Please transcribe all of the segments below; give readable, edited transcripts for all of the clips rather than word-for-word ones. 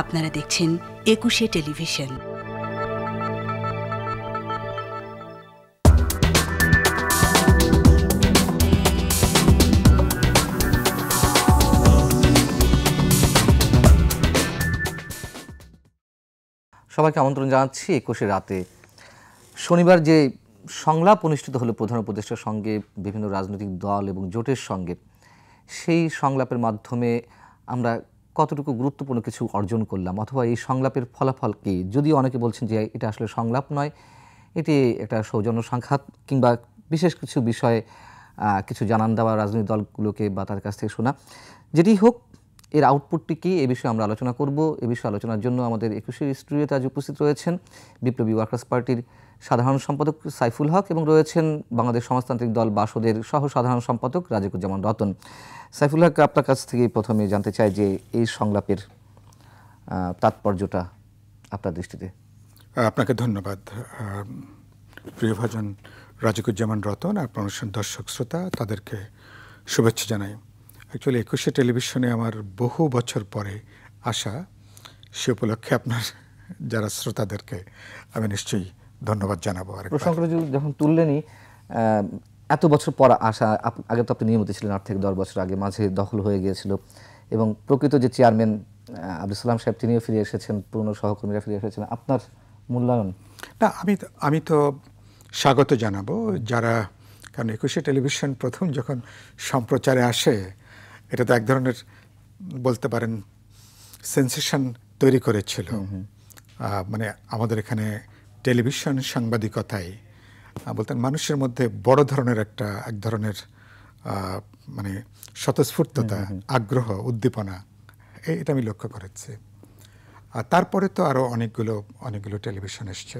আপনারা দেখছেন একুশে টেলিভিশন। সবাইকে আমন্ত্রণ জানাচ্ছি 21 রাতে। শনিবার যে সংলাপ অনুষ্ঠিত হলো প্রধান উপদেষ্টার সঙ্গে বিভিন্ন রাজনৈতিক দল এবং জোটের সঙ্গে, সেই সংলাপের মাধ্যমে আমরা কতটুকু গুরুত্বপূর্ণ কিছু অর্জন করলাম, অথবা এই সংলাপের ফলাফল কী? যদিও অনেকে বলছেন যে এটা আসলে সংলাপ নয়, এটি একটা সৌজন্য সাক্ষাৎ কিংবা বিশেষ কিছু বিষয়ে কিছু জানান দেওয়া রাজনৈতিক দলগুলোকে বা তার কাছ থেকে শোনা। যেটি হোক, এর আউটপুটটি কী, এ বিষয়ে আমরা আলোচনা করব। এ বিষয়ে আলোচনার জন্য আমাদের 21 স্টুডিওতে আজ উপস্থিত রয়েছেন বিপ্লবী ওয়ার্কার্স পার্টির সাধারণ সম্পাদক সাইফুল হক এবং রয়েছেন বাংলাদেশ সমাজতান্ত্রিক দল বাসদের সহ সাধারণ সম্পাদক রাজিকুজ্জামান রতন। সাইফুল হক, আপনার কাছ থেকে প্রথমে জানতে চাই যে এই সংলাপের তাৎপর্যটা আপনার দৃষ্টিতে। আপনাকে ধন্যবাদ প্রিয়ভাজন রাজিকুজ্জামান রতন, আপনার দর্শক শ্রোতা তাদেরকে শুভেচ্ছা জানাই। অ্যাকচুয়ালি 21 টেলিভিশনে আমার বহু বছর পরে আসা, সে উপলক্ষে আপনার যারা শ্রোতাদেরকে আমি নিশ্চয়ই ধন্যবাদ জানাবো। প্রসঙ্গ যখন তুললেনই, এত বছর পর আসা, আগে তো আপনি নিয়মিত ছিলেন 8 থেকে 10 বছর আগে, মাঝে দখল হয়ে গিয়েছিল এবং প্রকৃত যে চেয়ারম্যান আব্দুল সালাম সাহেব তিনিও ফিরে এসেছেন, পুরনো সহকর্মীরা ফিরে এসেছেন। আপনার মূল্যায়ন? না, আমি তো স্বাগত জানাবো যারা, কারণ 21 টেলিভিশন প্রথম যখন সম্প্রচারে আসে, এটা তো এক ধরনের বলতে পারেন সেন্সেশন তৈরি করেছিল। মানে আমাদের এখানে টেলিভিশন সাংবাদিকতায় বলতেন মানুষের মধ্যে বড় ধরনের এক ধরনের মানে স্বতঃস্ফূর্ততা, আগ্রহ, উদ্দীপনা, এটা আমি লক্ষ্য করেছি। আর তারপরে তো আরও অনেকগুলো টেলিভিশন এসছে।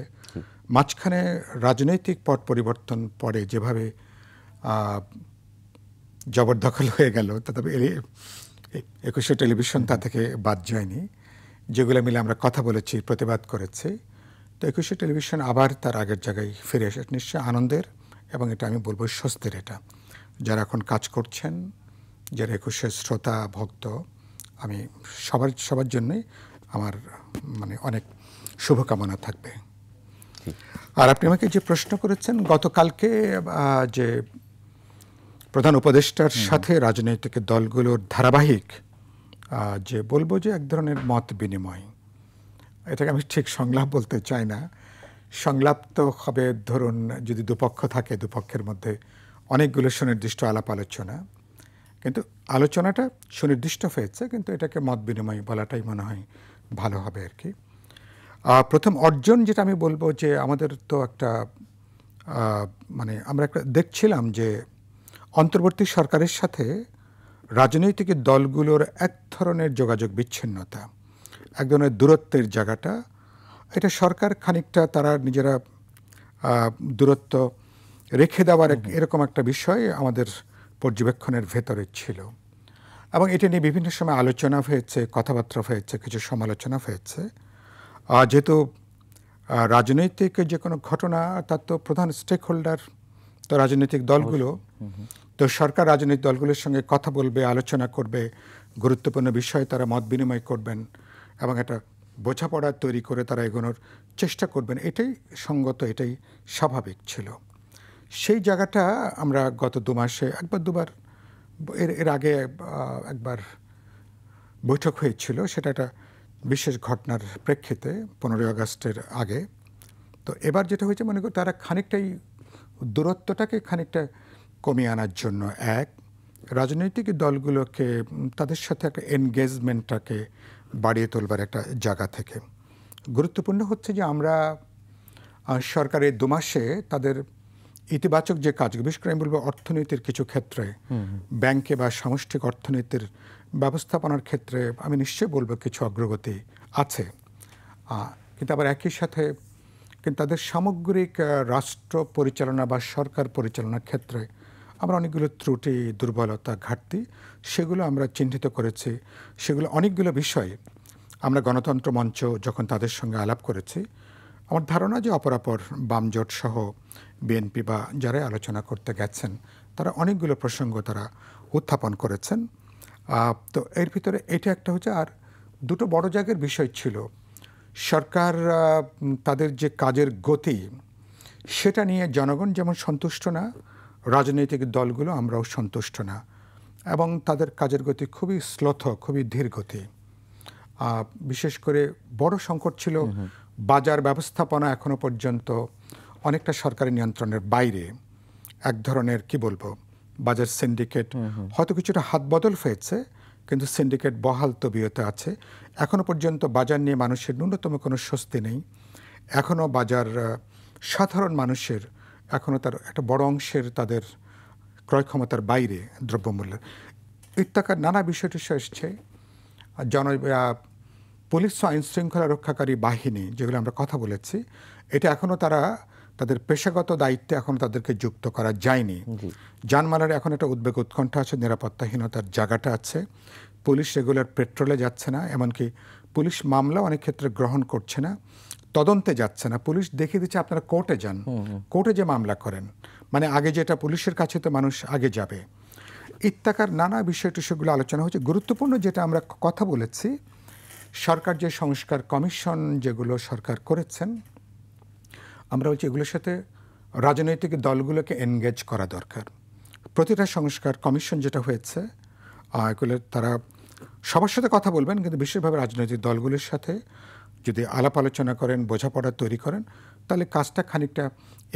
মাঝখানে রাজনৈতিক পট পরিবর্তন পরে যেভাবে জবরদখল হয়ে গেল, তবে 21 টেলিভিশন তা থেকে বাদ যায়নি। যেগুলো মিলে আমরা কথা বলেছি, প্রতিবাদ করেছি। তো 21 টেলিভিশন আবার তার আগের জায়গায় ফিরে এসে নিশ্চয়ই আনন্দের, এবং এটা আমি বলবো স্বস্তির। এটা যারা এখন কাজ করছেন, যারা 21 শ্রোতা ভক্ত, আমি সবার জন্যই আমার মানে অনেক শুভকামনা থাকবে। আর আপনি আমাকে যে প্রশ্ন করেছেন, গতকালকে যে প্রধান উপদেষ্টার সাথে রাজনৈতিক দলগুলোর ধারাবাহিক যে বলবো যে এক ধরনের মত বিনিময়, এটাকে আমি ঠিক সংলাপ বলতে চাই না। সংলাপ তো হবে ধরুন যদি দুপক্ষ থাকে, দুপক্ষের মধ্যে অনেকগুলো সুনির্দিষ্ট আলাপ আলোচনা, কিন্তু আলোচনাটা সুনির্দিষ্ট হয়েছে, কিন্তু এটাকে মত বিনিময় বলাটাই মনে হয় ভালো হবে আর কি। প্রথম অর্জন যেটা আমি বলবো যে আমাদের তো একটা মানে আমরা একটা দেখছিলাম যে অন্তর্বর্তী সরকারের সাথে রাজনৈতিক দলগুলোর এক ধরনের যোগাযোগ বিচ্ছিন্নতা, এক ধরনের দূরত্বের জায়গাটা, এটা সরকার খানিকটা তারা নিজেরা দূরত্ব রেখে দেওয়ার এরকম একটা বিষয় আমাদের পর্যবেক্ষণের ভেতরে ছিল। এবং এটা নিয়ে বিভিন্ন সময় আলোচনা হয়েছে, কথাবার্তা হয়েছে, কিছু সমালোচনা হয়েছে। যেহেতু রাজনৈতিক যে কোনো ঘটনা, তার তো প্রধান স্টেক হোল্ডার তো রাজনৈতিক দলগুলো, তো সরকার রাজনৈতিক দলগুলোর সঙ্গে কথা বলবে, আলোচনা করবে, গুরুত্বপূর্ণ বিষয়ে তারা মত বিনিময় করবেন এবং একটা বোঝাপড়া তৈরি করে তারা এগোনোর চেষ্টা করবেন। এটাই সঙ্গত, এটাই স্বাভাবিক ছিল। সেই জায়গাটা আমরা গত 2 মাসে একবার দুবার, এর আগে একবার বৈঠক হয়েছিল, সেটা একটা বিশেষ ঘটনার প্রেক্ষিতে 15 আগস্টের আগে। তো এবার যেটা হয়েছে, মনে করি তারা খানিকটাই দূরত্বটাকে খানিকটা কমিয়ে আনার জন্য রাজনৈতিক দলগুলোকে তাদের সাথে একটা এনগেজমেন্টটাকে বাড়িয়ে তোলবার একটা জায়গা থেকে গুরুত্বপূর্ণ হচ্ছে যে আমরা সরকারের 2 মাসে তাদের ইতিবাচক যে কাজগুলো, বিশেষ করে আমি বলবো অর্থনীতির কিছু ক্ষেত্রে, ব্যাংকে বা সামষ্টিক অর্থনীতির ব্যবস্থাপনার ক্ষেত্রে আমি নিশ্চয়ই বলবো কিছু অগ্রগতি আছে। কিন্তু আবার একই সাথে কিন্তু তাদের সামগ্রিক রাষ্ট্র পরিচালনা বা সরকার পরিচালনার ক্ষেত্রে আমরা অনেকগুলো ত্রুটি, দুর্বলতা, ঘাটতি, সেগুলো আমরা চিহ্নিত করেছি। সেগুলো অনেকগুলো বিষয় আমরা গণতন্ত্র মঞ্চ যখন তাদের সঙ্গে আলাপ করেছি, আমার ধারণা যে অপরাপর বামজোট সহ বিএনপি বা যারা আলোচনা করতে গেছেন, তারা অনেকগুলো প্রসঙ্গ তারা উত্থাপন করেছেন। তো এর ভিতরে এটা একটা হচ্ছে। আর দুটো বড় জায়গার বিষয় ছিল। সরকার তাদের যে কাজের গতি সেটা নিয়ে জনগণ যেমন সন্তুষ্ট না, রাজনৈতিক দলগুলো আমরাও সন্তুষ্ট না, এবং তাদের কাজের গতি খুবই স্লোথ, খুবই ধীর গতি। বিশেষ করে বড় সংকট ছিল বাজার ব্যবস্থাপনা এখনো পর্যন্ত অনেকটা সরকারি নিয়ন্ত্রণের বাইরে। এক ধরনের কি বলবো, বাজার সিন্ডিকেট হয়তো কিছুটা হাত বদল হয়েছে, কিন্তু সিন্ডিকেট বহাল তবিয়তে আছে। এখনো পর্যন্ত বাজার নিয়ে মানুষের ন্যূনতম কোনো স্বস্তি নেই। এখনো বাজার সাধারণ মানুষের এখনো তার একটা বড় অংশের তাদের ক্রয় ক্ষমতার বাইরে দ্রব্যমূল্যের ইত্যাকার নানা বিষয় এসছে। পুলিশ ও আইন শৃঙ্খলা রক্ষাকারী বাহিনী যেগুলো আমরা কথা বলেছি, এটা এখনও তারা তাদের পেশাগত দায়িত্বে এখন তাদেরকে যুক্ত করা যায়নি। জানমালের এখন একটা উদ্বেগ উৎকণ্ঠা আছে, নিরাপত্তাহীনতার জায়গাটা আছে। পুলিশ রেগুলার পেট্রোলে যাচ্ছে না, এমনকি পুলিশ মামলা অনেক ক্ষেত্রে গ্রহণ করছে না, তদন্তে যাচ্ছে না। পুলিশ দেখিয়ে দিচ্ছে আপনারা কোর্টে যান, কোর্টে যে মামলা করেন, মানে আগে যেটা পুলিশের কাছে তো মানুষ আগে যাবে। ইত্যাকার নানা বিষয়গুলো আলোচনা হচ্ছে। গুরুত্বপূর্ণ যেটা আমরা কথা বলেছি, সরকার যে সংস্কার কমিশন যেগুলো সরকার করেছেন, আমরা বলছি এগুলোর সাথে রাজনৈতিক দলগুলোকে এনগেজ করা দরকার। প্রতিটা সংস্কার কমিশন যেটা হয়েছে, এগুলো তারা সবার সাথে কথা বলবেন, কিন্তু বিশেষভাবে রাজনৈতিক দলগুলোর সাথে যদি আলাপ আলোচনা করেন, বোঝাপড়া তৈরি করেন, তাহলে কাজটা খানিকটা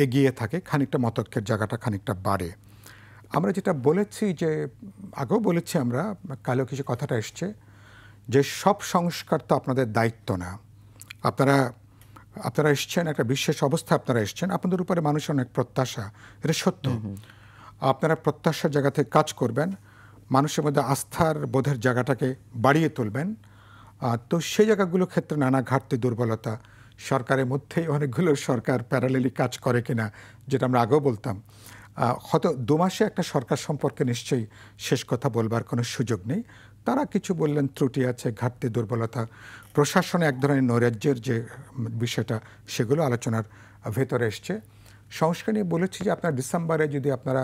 এগিয়ে থাকে, খানিকটা মতৈক্যের জায়গাটা খানিকটা বাড়ে। আমরা যেটা বলেছি, যে আগেও বলেছি, আমরা কালেও কিছু কথাটা এসছে, যে সব সংস্কার তো আপনাদের দায়িত্ব না। আপনারা এসছেন একটা বিশেষ অবস্থা, আপনারা এসছেন, আপনাদের উপরে মানুষের অনেক প্রত্যাশা, এটা সত্য। আপনারা প্রত্যাশার জায়গা থেকে কাজ করবেন, মানুষের মধ্যে আস্থার বোধের জায়গাটাকে বাড়িয়ে তুলবেন। তো সেই জায়গাগুলো ক্ষেত্রে নানা ঘাটতি দুর্বলতা সরকারের মধ্যেই অনেকগুলো সরকার প্যারালেলি কাজ করে কিনা, যেটা আমরা আগেও বলতাম। হয়তো 2 মাসে একটা সরকার সম্পর্কে নিশ্চয়ই শেষ কথা বলবার কোনো সুযোগ নেই। তারা কিছু বললেন, ত্রুটি আছে, ঘাটতি দুর্বলতা, প্রশাসনে এক ধরনের নৈরাজ্যের যে বিষয়টা, সেগুলো আলোচনার ভেতরে এসছে। সংস্কার নিয়ে বলেছি যে আপনার ডিসেম্বরে যদি আপনারা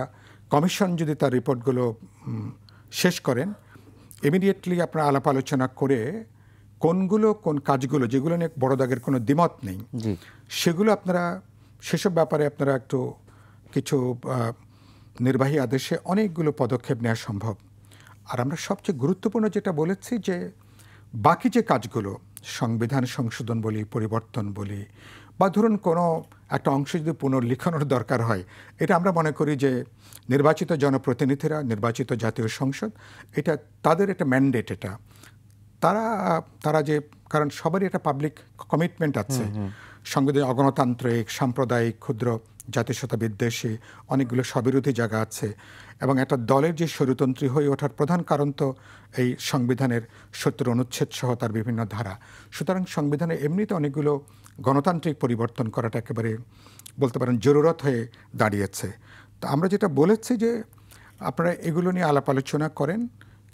কমিশন যদি তার রিপোর্টগুলো শেষ করেন, ইমিডিয়েটলি আপনারা আলাপ আলোচনা করে কোন কাজগুলো যেগুলো নিয়ে বড় দাগের কোনো দ্বিমত নেই, সেগুলো আপনারা সেসব ব্যাপারে আপনারা একটু কিছু নির্বাহী আদেশে অনেকগুলো পদক্ষেপ নেওয়া সম্ভব। আর আমরা সবচেয়ে গুরুত্বপূর্ণ যেটা বলেছি, যে বাকি যে কাজগুলো, সংবিধান সংশোধন বলি, পরিবর্তন বলি, বা ধরুন কোনো একটা অংশ যদি পুনর্লিখনের দরকার হয়, এটা আমরা মনে করি যে নির্বাচিত জনপ্রতিনিধিরা, নির্বাচিত জাতীয় সংসদ, এটা তাদের একটা ম্যান্ডেট। এটা তারা যে, কারণ সবারই একটা পাবলিক কমিটমেন্ট আছে, সংবিধান অগণতান্ত্রিক, সাম্প্রদায়িক, ক্ষুদ্র জাতীয়তা বিদ্বেষী অনেকগুলো স্ববিরোধী জায়গা আছে, এবং একটা দলের যে স্বৈরতন্ত্রী হয়ে ওঠার প্রধান কারণ তো এই সংবিধানের 70 অনুচ্ছেদ সহ তার বিভিন্ন ধারা। সুতরাং সংবিধানে এমনিতে অনেকগুলো গণতান্ত্রিক পরিবর্তন করাটা একেবারে বলতে পারেন জরুরত হয়ে দাঁড়িয়েছে। তো আমরা যেটা বলেছি, যে আপনারা এগুলো নিয়ে আলাপ আলোচনা করেন।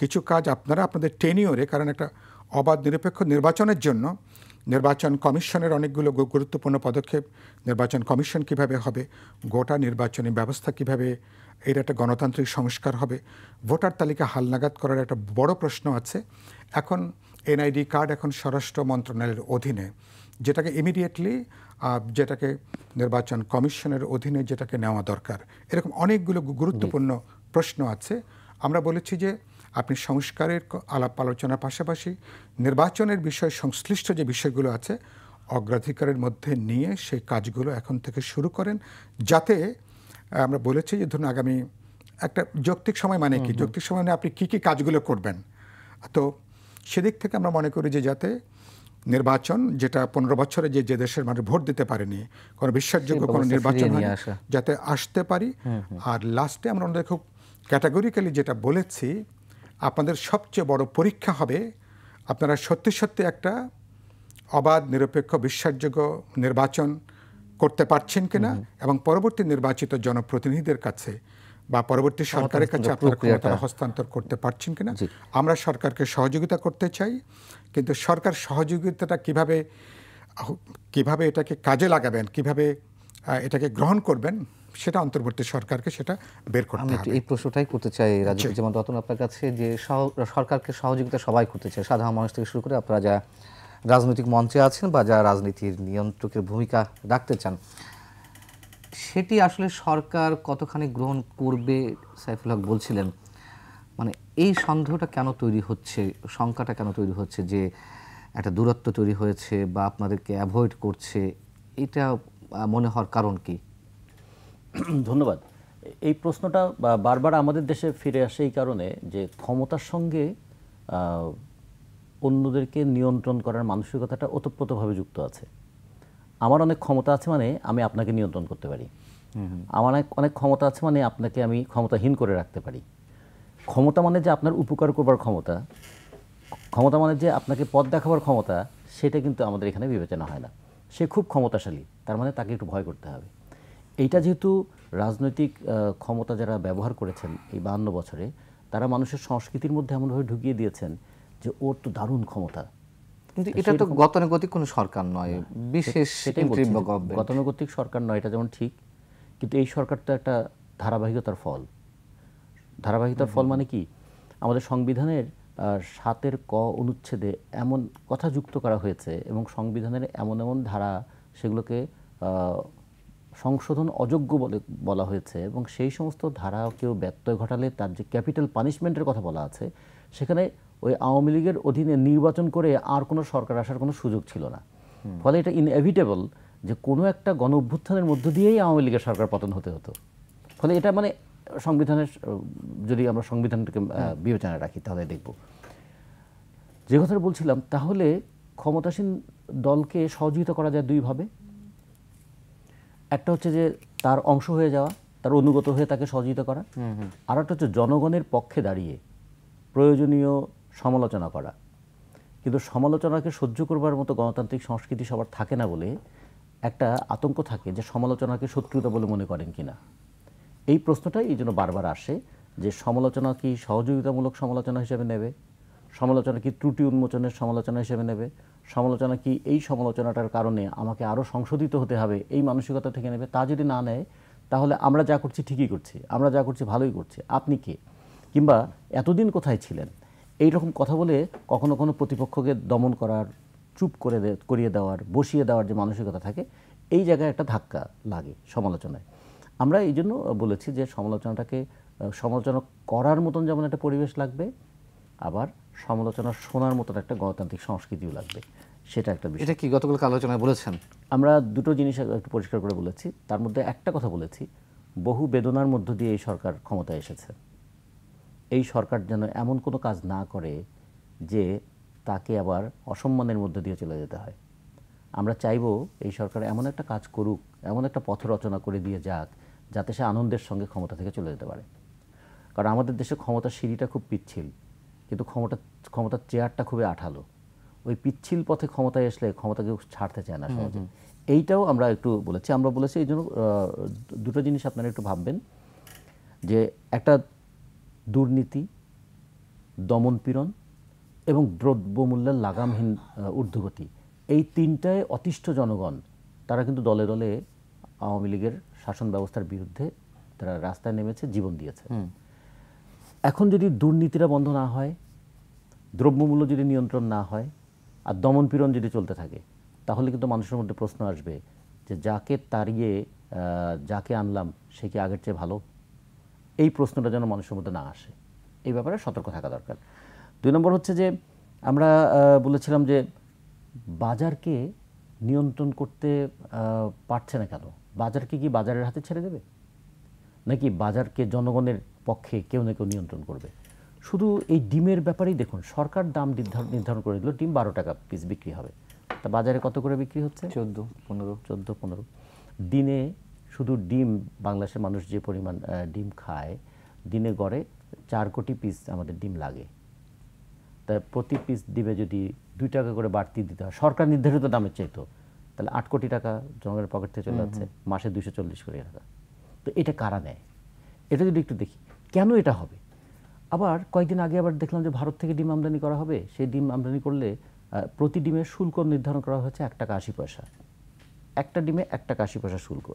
কিছু কাজ আপনারা আপনাদের টেনিওরে, কারণ একটা অবাধ নিরপেক্ষ নির্বাচনের জন্য নির্বাচন কমিশনের অনেকগুলো গুরুত্বপূর্ণ পদক্ষেপ, নির্বাচন কমিশন কিভাবে হবে, গোটা নির্বাচনী ব্যবস্থা কিভাবে, এর একটা গণতান্ত্রিক সংস্কার হবে, ভোটার তালিকা হালনাগাদ করার একটা বড় প্রশ্ন আছে। এখন এনআইডি কার্ড এখন স্বরাষ্ট্র মন্ত্রণালয়ের অধীনে, যেটাকে ইমিডিয়েটলি যেটাকে নির্বাচন কমিশনের অধীনে যেটাকে নেওয়া দরকার, এরকম অনেকগুলো গুরুত্বপূর্ণ প্রশ্ন আছে। আমরা বলেছি যে আপনি সংস্কারের আলাপ আলোচনার পাশাপাশি নির্বাচনের বিষয়ে সংশ্লিষ্ট যে বিষয়গুলো আছে, অগ্রাধিকারের মধ্যে নিয়ে সেই কাজগুলো এখন থেকে শুরু করেন, যাতে আমরা বলেছি যে ধরুন আগামী একটা যৌক্তিক সময়, মানে কি যৌক্তিক সময়, মানে আপনি কী কী কাজগুলো করবেন। তো সেদিক থেকে আমরা মনে করি যে যাতে নির্বাচন, যেটা 15 বছরে যে দেশের মানুষ ভোট দিতে পারেনি, কোনো বিশ্বাসযোগ্য কোনো নির্বাচন হয়, যাতে আসতে পারি। আর লাস্টে আমরা ওনাদের খুব ক্যাটাগরিক্যালি যেটা বলেছি, আপনাদের সবচেয়ে বড় পরীক্ষা হবে আপনারা সত্যি সত্যি একটা অবাধ, নিরপেক্ষ, বিশ্বাসযোগ্য নির্বাচন করতে পারছেন কিনা, এবং পরবর্তী নির্বাচিত জনপ্রতিনিধিদের কাছে বা পরবর্তী সরকারের কাছে আপনারা ক্ষমতা হস্তান্তর করতে পারছেন কিনা। আমরা সরকারকে সহযোগিতা করতে চাই, কিন্তু সরকার সহযোগিতাটা কিভাবে এটাকে কাজে লাগাবেন, কিভাবে এটাকে গ্রহণ করবেন, সেটা অন্তর্বর্তী সরকারকে সেটা বের করতে আমি একটু হবে। এই প্রশ্নটাই করতে চাই রাজনীতিজীবন রতন আপনার কাছে, যে সরকারকে সহযোগিতা সবাই করতে চায়, সাধারণ মানুষ থেকে শুরু করে আপনারা যা রাজনৈতিক মঞ্চে আছেন বা যা রাজনীতির নিয়ন্ত্রকের ভূমিকা রাখতে চান, সেটি আসলে সরকার কতখানি গ্রহণ করবে? সাইফুল হক বলছিলেন, মানে এই সন্দেহটা কেন তৈরি হচ্ছে, শঙ্কাটা কেন তৈরি হচ্ছে যে একটা দূরত্ব তৈরি হয়েছে বা আপনাদেরকে অ্যাভয়েড করছে, এটা মনে হওয়ার কারণ কি? ধন্যবাদ। এই প্রশ্নটা বারবার আমাদের দেশে ফিরে আসে এই কারণে যে ক্ষমতার সঙ্গে অন্যদেরকে নিয়ন্ত্রণ করার মানসিকতাটা ওতপ্রোতভাবে যুক্ত আছে। আমার অনেক ক্ষমতা আছে মানে আমি আপনাকে নিয়ন্ত্রণ করতে পারি, আমার অনেক ক্ষমতা আছে মানে আপনাকে আমি ক্ষমতাহীন করে রাখতে পারি। ক্ষমতা মানে যে আপনার উপকার করবার ক্ষমতা, ক্ষমতা মানে যে আপনাকে পথ দেখাবার ক্ষমতা, সেটা কিন্তু আমাদের এখানে বিবেচনা হয় না। সে খুব ক্ষমতাশালী, তার মানে তাকে একটু ভয় করতে হবে। এইটা যেহেতু রাজনৈতিক ক্ষমতা যারা ব্যবহার করেছেন এই 52 বছরে, তারা মানুষের সংস্কৃতির মধ্যে এমনভাবে ঢুকিয়ে দিয়েছেন যে ওর তো দারুণ ক্ষমতা। কিন্তু এটা তো গতানুগতিক কোনো সরকার নয়, বিশেষ সেটাই বলছি, interim government। গতানুগতিক সরকার নয়, এটা যেমন ঠিক, কিন্তু এই সরকার তো একটা ধারাবাহিকতার ফল। ধারাবাহিকতার ফল মানে কি? আমাদের সংবিধানের 7-এর ক অনুচ্ছেদে এমন কথা যুক্ত করা হয়েছে এবং সংবিধানের এমন এমন ধারা সেগুলোকে সংশোধন অযোগ্য বলে বলা হয়েছে, এবং সেই সমস্ত ধারা কেউ ব্যত্যয় ঘটালে তার যে ক্যাপিটাল পানিশমেন্টের কথা বলা আছে, সেখানে ওই আওয়ামী লীগের অধীনে নির্বাচন করে আর কোনো সরকার আসার কোনো সুযোগ ছিল না। ফলে এটা ইনএভিটেবল যে কোনো একটা গণ অভ্যুত্থানের মধ্য দিয়েই আওয়ামী লীগের সরকার পতন হতে হতো। ফলে এটা মানে সংবিধানের, যদি আমরা সংবিধানটাকে বিবেচনায় রাখি তাহলে দেখব যে কথাটা বলছিলাম। তাহলে ক্ষমতাসীন দলকে সহযোগিতা করা যায় দুইভাবে। একটা হচ্ছে যে তার অংশ হয়ে যাওয়া, তার অনুগত হয়ে তাকে সহযোগিতা করা, আর একটা হচ্ছে জনগণের পক্ষে দাঁড়িয়ে প্রয়োজনীয় সমালোচনা করা। কিন্তু সমালোচনাকে সহ্য করবার মতো গণতান্ত্রিক সংস্কৃতি সবার থাকে না বলে একটা আতঙ্ক থাকে যে সমালোচনাকে শত্রুতা বলে মনে করেন কিনা। এই প্রশ্নটাই এই জন্য বারবার আসে যে সমালোচনা কি সহযোগিতামূলক সমালোচনা হিসেবে নেবে, সমালোচনা কি ত্রুটি উন্মোচনের সমালোচনা হিসেবে নেবে, সমালোচনা কি এই সমালোচনাটার কারণে আমাকে আরও সংশোধিত হতে হবে এই মানসিকতা থেকে নেবে। তা যদি না নেয় তাহলে আমরা যা করছি ঠিকই করছি, আমরা যা করছি ভালোই করছি, আপনি কে, কিংবা এতদিন কোথায় ছিলেন, এই রকম কথা বলে কখনো কোনো প্রতিপক্ষকে দমন করার, চুপ করিয়ে দেওয়ার, বসিয়ে দেওয়ার যে মানসিকতা থাকে, এই জায়গায় একটা ধাক্কা লাগে সমালোচনায়। আমরা এই জন্য বলেছি যে সমালোচনা করার মতন যেমন একটা পরিবেশ লাগবে, আবার সমালোচনা শোনার মতন একটা গণতান্ত্রিক সংস্কৃতিও লাগবে। সেটা একটা বিষয়। এটা কি গতকালকে আলোচনায় বলেছেন? আমরা দুটো জিনিস একটু পরিষ্কার করে বলেছি। তার মধ্যে একটা কথা বলেছি, বহু বেদনার মধ্য দিয়ে এই সরকার ক্ষমতায় এসেছে। এই সরকার যেন এমন কোনো কাজ না করে যে তাকে আবার অসম্মানের মধ্যে দিয়ে চলে যেতে হয়। আমরা চাইব এই সরকার এমন একটা কাজ করুক, এমন একটা পথ রচনা করে দিয়ে যাক যাতে সে আনন্দের সঙ্গে ক্ষমতা থেকে চলে যেতে পারে। কারণ আমাদের দেশে ক্ষমতার সিঁড়িটা খুব পিচ্ছিল, কিন্তু ক্ষমতার চেয়ারটা খুবই আঠালো। ওই পিচ্ছিল পথে ক্ষমতায় আসলে ক্ষমতা কেউ ছাড়তে চায় না সহজে। এইটাও আমরা একটু বলেছি। আমরা বলেছি এই জন্য দুটো জিনিস আপনারা একটু ভাববেন, যে একটা দুর্নীতি, দমনপীড়ন এবং দ্রব্যমূল্যের লাগামহীন ঊর্ধ্বগতি, এই তিনটায় অতিষ্ঠ জনগণ তারা কিন্তু দলে দলে আওয়ামী লীগের শাসন ব্যবস্থার বিরুদ্ধে তারা রাস্তায় নেমেছে, জীবন দিয়েছে। এখন যদি দুর্নীতিটা বন্ধ না হয়, দ্রব্যমূল্য যদি নিয়ন্ত্রণ না হয়, আর দমনপীড়ন যদি চলতে থাকে, তাহলে কিন্তু মানুষের মধ্যে প্রশ্ন আসবে যে যাকে তাড়িয়ে যাকে আনলাম সে কি আগের চেয়ে ভালো? এই প্রশ্নটা যেন মানুষের মধ্যে না আসে, এই ব্যাপারে সতর্ক থাকা দরকার। 2 নম্বর হচ্ছে যে আমরা বলেছিলাম যে বাজারকে নিয়ন্ত্রণ করতে পারছে না কেন? বাজারকে কি বাজারের হাতে ছেড়ে দেবে, নাকি বাজারকে জনগণের পক্ষে কেউ না কেউ নিয়ন্ত্রণ করবে? শুধু এই ডিমের ব্যাপারেই দেখুন, সরকার দাম নির্ধারণ করে দিল, ডিম 12 টাকা পিস বিক্রি হবে, তা বাজারে কত করে বিক্রি হচ্ছে? 14-15 দিনে। শুধু ডিম, বাংলাদেশের মানুষ যে পরিমাণ ডিম খায়, দিনে গড়ে 4 কোটি পিস আমাদের ডিম লাগে। তা প্রতি পিস ডিমে যদি 2 টাকা করে বাড়তি দিতে হয় সরকার নির্ধারিত দামের চাইতো, তাহলে 8 কোটি টাকা জনগণের পকেট থেকে চলে যাচ্ছে, মাসে 240 কোটি টাকা। তো এটা কারা নেয়? এটা যদি একটু দেখি কেন এটা হবে। আবার কয়েকদিন আগে আবার দেখলাম যে ভারত থেকে ডিম আমদানি করা হবে। সেই ডিম আমদানি করলে প্রতি ডিমের শুল্ক নির্ধারণ করা হয়েছে 1 টাকা 80 পয়সা। একটা ডিমে 1 টাকা 80 পয়সা শুল্ক।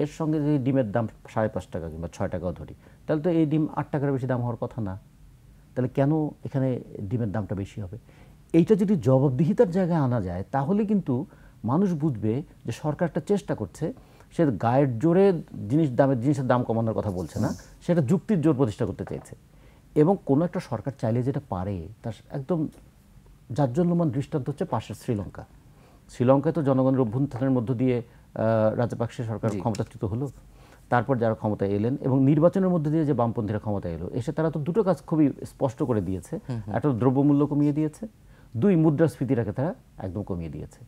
এর সঙ্গে যদি ডিমের দাম 5.5 টাকা কিংবা 6 টাকাও ধরি, তাহলে তো এই ডিম 8 টাকার বেশি দাম হওয়ার কথা না। তাহলে কেন এখানে ডিমের দামটা বেশি হবে? এইটা যদি জবাবদিহিতার জায়গায় আনা যায়, তাহলে কিন্তু মানুষ বুঝবে যে সরকারটা চেষ্টা করছে, সে গায়ের জোরে জিনিসের দাম কমানোর কথা বলছে না, সেটা যুক্তির জোর প্রতিষ্ঠা করতে চাইছে। এবং কোনো একটা সরকার চাইলে যেটা পারে, তার একদম জাজ্জল্যমান দৃষ্টান্ত হচ্ছে পাশের শ্রীলঙ্কা। শ্রীলঙ্কায় তো জনগণের অভ্যুত্থানের মধ্য দিয়ে রাজাপাকসে সরকার ক্ষমতাচ্যুত হলো, তারপর যারা ক্ষমতায় এলেন এবং নির্বাচনের মধ্যে দিয়ে যে বামপন্থীরা ক্ষমতায় এলো, এসে তারা তো দুটো কাজ খুবই স্পষ্ট করে দিয়েছে। একটা দ্রব্যমূল্য কমিয়ে দিয়েছে, 2 মুদ্রাস্ফীতিটাকে তারা একদম কমিয়ে দিয়েছে।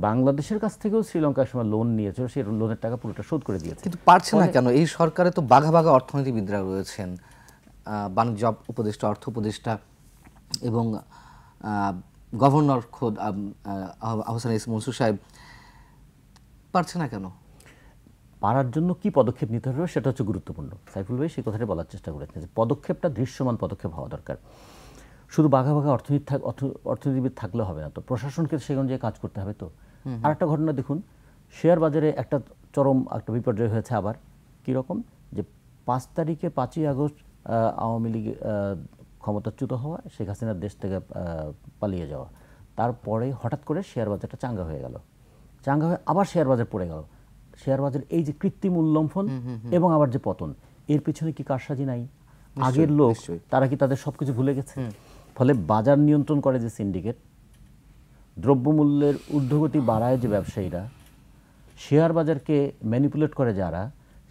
বাংলাদেশের কাছ থেকেও শ্রীলঙ্কার সময় লোন নিয়েছিল, সেই লোনের টাকা পুরোটা শোধ করে দিয়েছে। কিন্তু পারছে না কেন? এই সরকারে তো বাঘা বাঘা অর্থনীতিবিদরা রয়েছেন, বাণিজ্য উপদেষ্টা, অর্থ উপদেষ্টা এবং গভর্নর খোদ আহসান এস মনসুর সাহেব, পারছে না কেন? পারার জন্য কি পদক্ষেপ নিতে হবে সেটা হচ্ছে গুরুত্বপূর্ণ। সাইফুল ভাই সেই কথাটা বলার চেষ্টা করেছেন যে পদক্ষেপটা দৃশ্যমান পদক্ষেপ হওয়া দরকার। শুধু বাঘা বাঘা অর্থনীতিবিদ থাকলে হবে না, তো প্রশাসনকে সেই অনুযায়ী কাজ করতে হবে। তো আর একটা ঘটনা দেখুন, শেয়ার বাজারে একটা চরম একটা বিপর্যয় হয়েছে আবার। কীরকম? যে 5 তারিখে 5ই আগস্ট আওয়ামী লীগ ক্ষমতাচ্যুত হওয়া, শেখ হাসিনার দেশ থেকে পালিয়ে যাওয়া, তারপরে হঠাৎ করে শেয়ার বাজারটা চাঙ্গা হয়ে গেল, চাঙ্গা হয়ে আবার শেয়ার বাজার পড়ে গেল। শেয়ার বাজার এই যে কৃত্রিম উল্লম্ফন এবং আবার যে পতন, এর পিছনে কি কারসাজি নাই? আগের লোক তারা কি তাদের সবকিছু ভুলে গেছে? ফলে বাজার নিয়ন্ত্রণ করে যে সিন্ডিকেট, দ্রব্যমূল্যের ঊর্ধ্বগতি বাড়ায় যে ব্যবসায়ীরা, শেয়ার বাজারকে ম্যানিপুলেট করে যারা,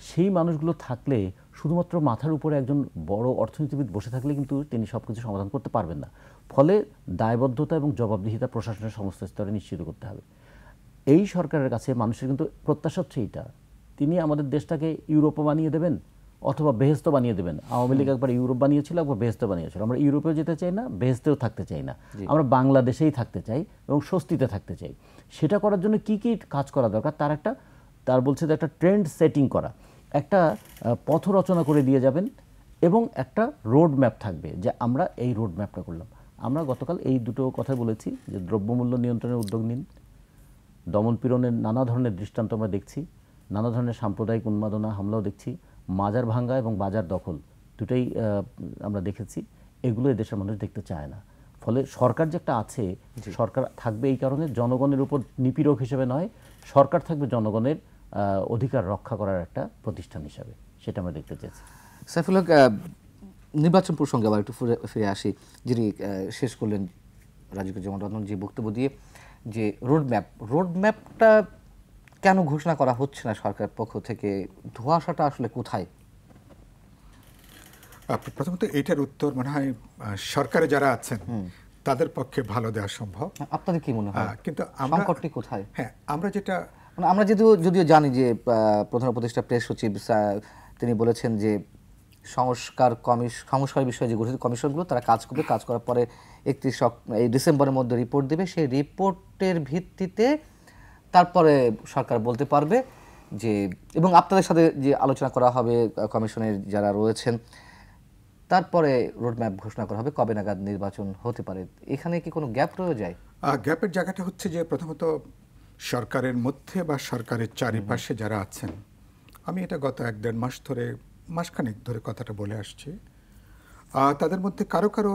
সেই মানুষগুলো থাকলে, শুধুমাত্র মাথার উপরে একজন বড় অর্থনীতিবিদ বসে থাকলে কিন্তু তিনি সবকিছু সমাধান করতে পারবেন না। ফলে দায়বদ্ধতা এবং জবাবদিহিতা প্রশাসনের সমস্ত স্তরে নিশ্চিত করতে হবে। এই সরকারের কাছে মানুষের কিন্তু প্রত্যাশা হচ্ছে এইটা, তিনি আমাদের দেশটাকে ইউরোপও বানিয়ে দেবেন অথবা বেহেস্ত বানিয়ে দেবেন। আওয়ামী লীগ একবার ইউরোপ বানিয়েছিল, একবার বেহেস্ত বানিয়েছিল। আমরা ইউরোপেও যেতে চাই না, বেহেস্তেও থাকতে চাই না, আমরা বাংলাদেশেই থাকতে চাই এবং স্বস্তিতে থাকতে চাই। সেটা করার জন্য কি কি কাজ করা দরকার, তার বলছে যে একটা ট্রেন্ড সেটিং করা, একটা পথ রচনা করে দিয়ে যাবেন এবং একটা রোড ম্যাপ থাকবে যে আমরা এই রোড ম্যাপটা করলাম। আমরা গতকাল এই দুটো কথা বলেছি যে দ্রব্যমূল্য নিয়ন্ত্রণের উদ্যোগ নিন, দমনপীড়নের নানা ধরনের দৃষ্টান্ত আমরা দেখছি, নানা ধরনের সাম্প্রদায়িক উন্মাদনা হামলাও দেখছি, মাজার ভাঙ্গা এবং বাজার দখল দুটোই আমরা দেখেছি। এগুলো এদেশের মানুষ দেখতে চায় না। ফলে সরকার যে একটা আছে, সরকার থাকবে এই কারণে জনগণের উপর নিপীড়ক হিসেবে নয়, সরকার থাকবে জনগণের অধিকার রক্ষা করার একটা প্রতিষ্ঠান হিসাবে, সেটা আমরা দেখতে চেয়েছি। সাইফুল হক, নির্বাচন প্রসঙ্গে আবার একটু ফিরে আসি। যিনি শেষ করলেন রাজিকুজ্জামান রতন যে বক্তব্য দিয়ে, যে রোডম্যাপটা কেন ঘোষণা করা হচ্ছে না সরকারের পক্ষ থেকে? ধোঁয়াশাটা আসলে কোথায়? প্রথমত এটার উত্তর মনে হয় সরকারে যারা আছেন তাদের পক্ষে ভালো দেওয়া সম্ভব। আপনাদের কি মনে হয় কিন্তু সংকটটি কোথায়? হ্যাঁ, আমরা যেটা আমরা যদিও জানি যে প্রধান উপদেষ্টা প্রেস সচিব তিনি বলেছেন যে সংস্কার বিষয়ে যে গঠিত কমিশনগুলো তারা কাজ করবে, কাজ করার পরে 31 ডিসেম্বরের মধ্যে রিপোর্ট দেবে, সেই রিপোর্টের ভিত্তিতে তারপরে সরকার বলতে পারবে যে, এবং আপনাদের সাথে যে আলোচনা করা হবে কমিশনের যারা রয়েছেন, তারপরে রোডম্যাপ ঘোষণা করা হবে কবে নাগাদ নির্বাচন হতে পারে। এখানে কি কোনো গ্যাপ রয়ে যায়? গ্যাপের জায়গাটা হচ্ছে যে প্রথমত সরকারের মধ্যে বা সরকারের চারিপাশে যারা আছেন, আমি এটা গত 1-1.5 মাস ধরে, মাসখানেক ধরে কথাটা বলে আসছি, তাদের মধ্যে কারো কারো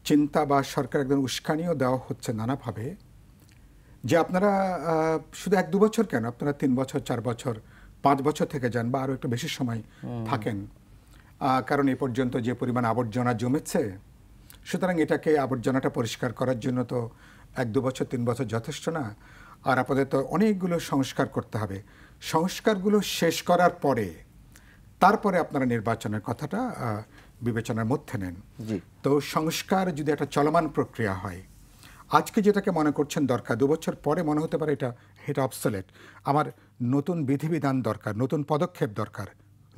চিন্তা বা সরকার একদম উস্কানিও দেওয়া হচ্ছে নানাভাবে, যে আপনারা শুধু 1-2 বছর কেন, আপনারা 3 বছর 4 বছর 5 বছর থেকে যান বা আরও একটু বেশি সময় থাকেন, কারণ এ পর্যন্ত যে পরিমাণ আবর্জনা জমেছে, সুতরাং এটাকে আবর্জনাটা পরিষ্কার করার জন্য তো 1-2 বছর 3 বছর যথেষ্ট না, আর আপনাদের তো অনেকগুলো সংস্কার করতে হবে। সংস্কারগুলো শেষ করার পরে তারপরে আপনারা নির্বাচনের কথাটা বিবেচনার মধ্যে নেন। তো সংস্কার যদি একটা চলমান প্রক্রিয়া হয়, আজকে যেটাকে মনে করছেন দরকার, 2 বছর পরে মনে হতে পারে এটা অবসলেট, আমার নতুন বিধিবিধান দরকার, নতুন পদক্ষেপ দরকার,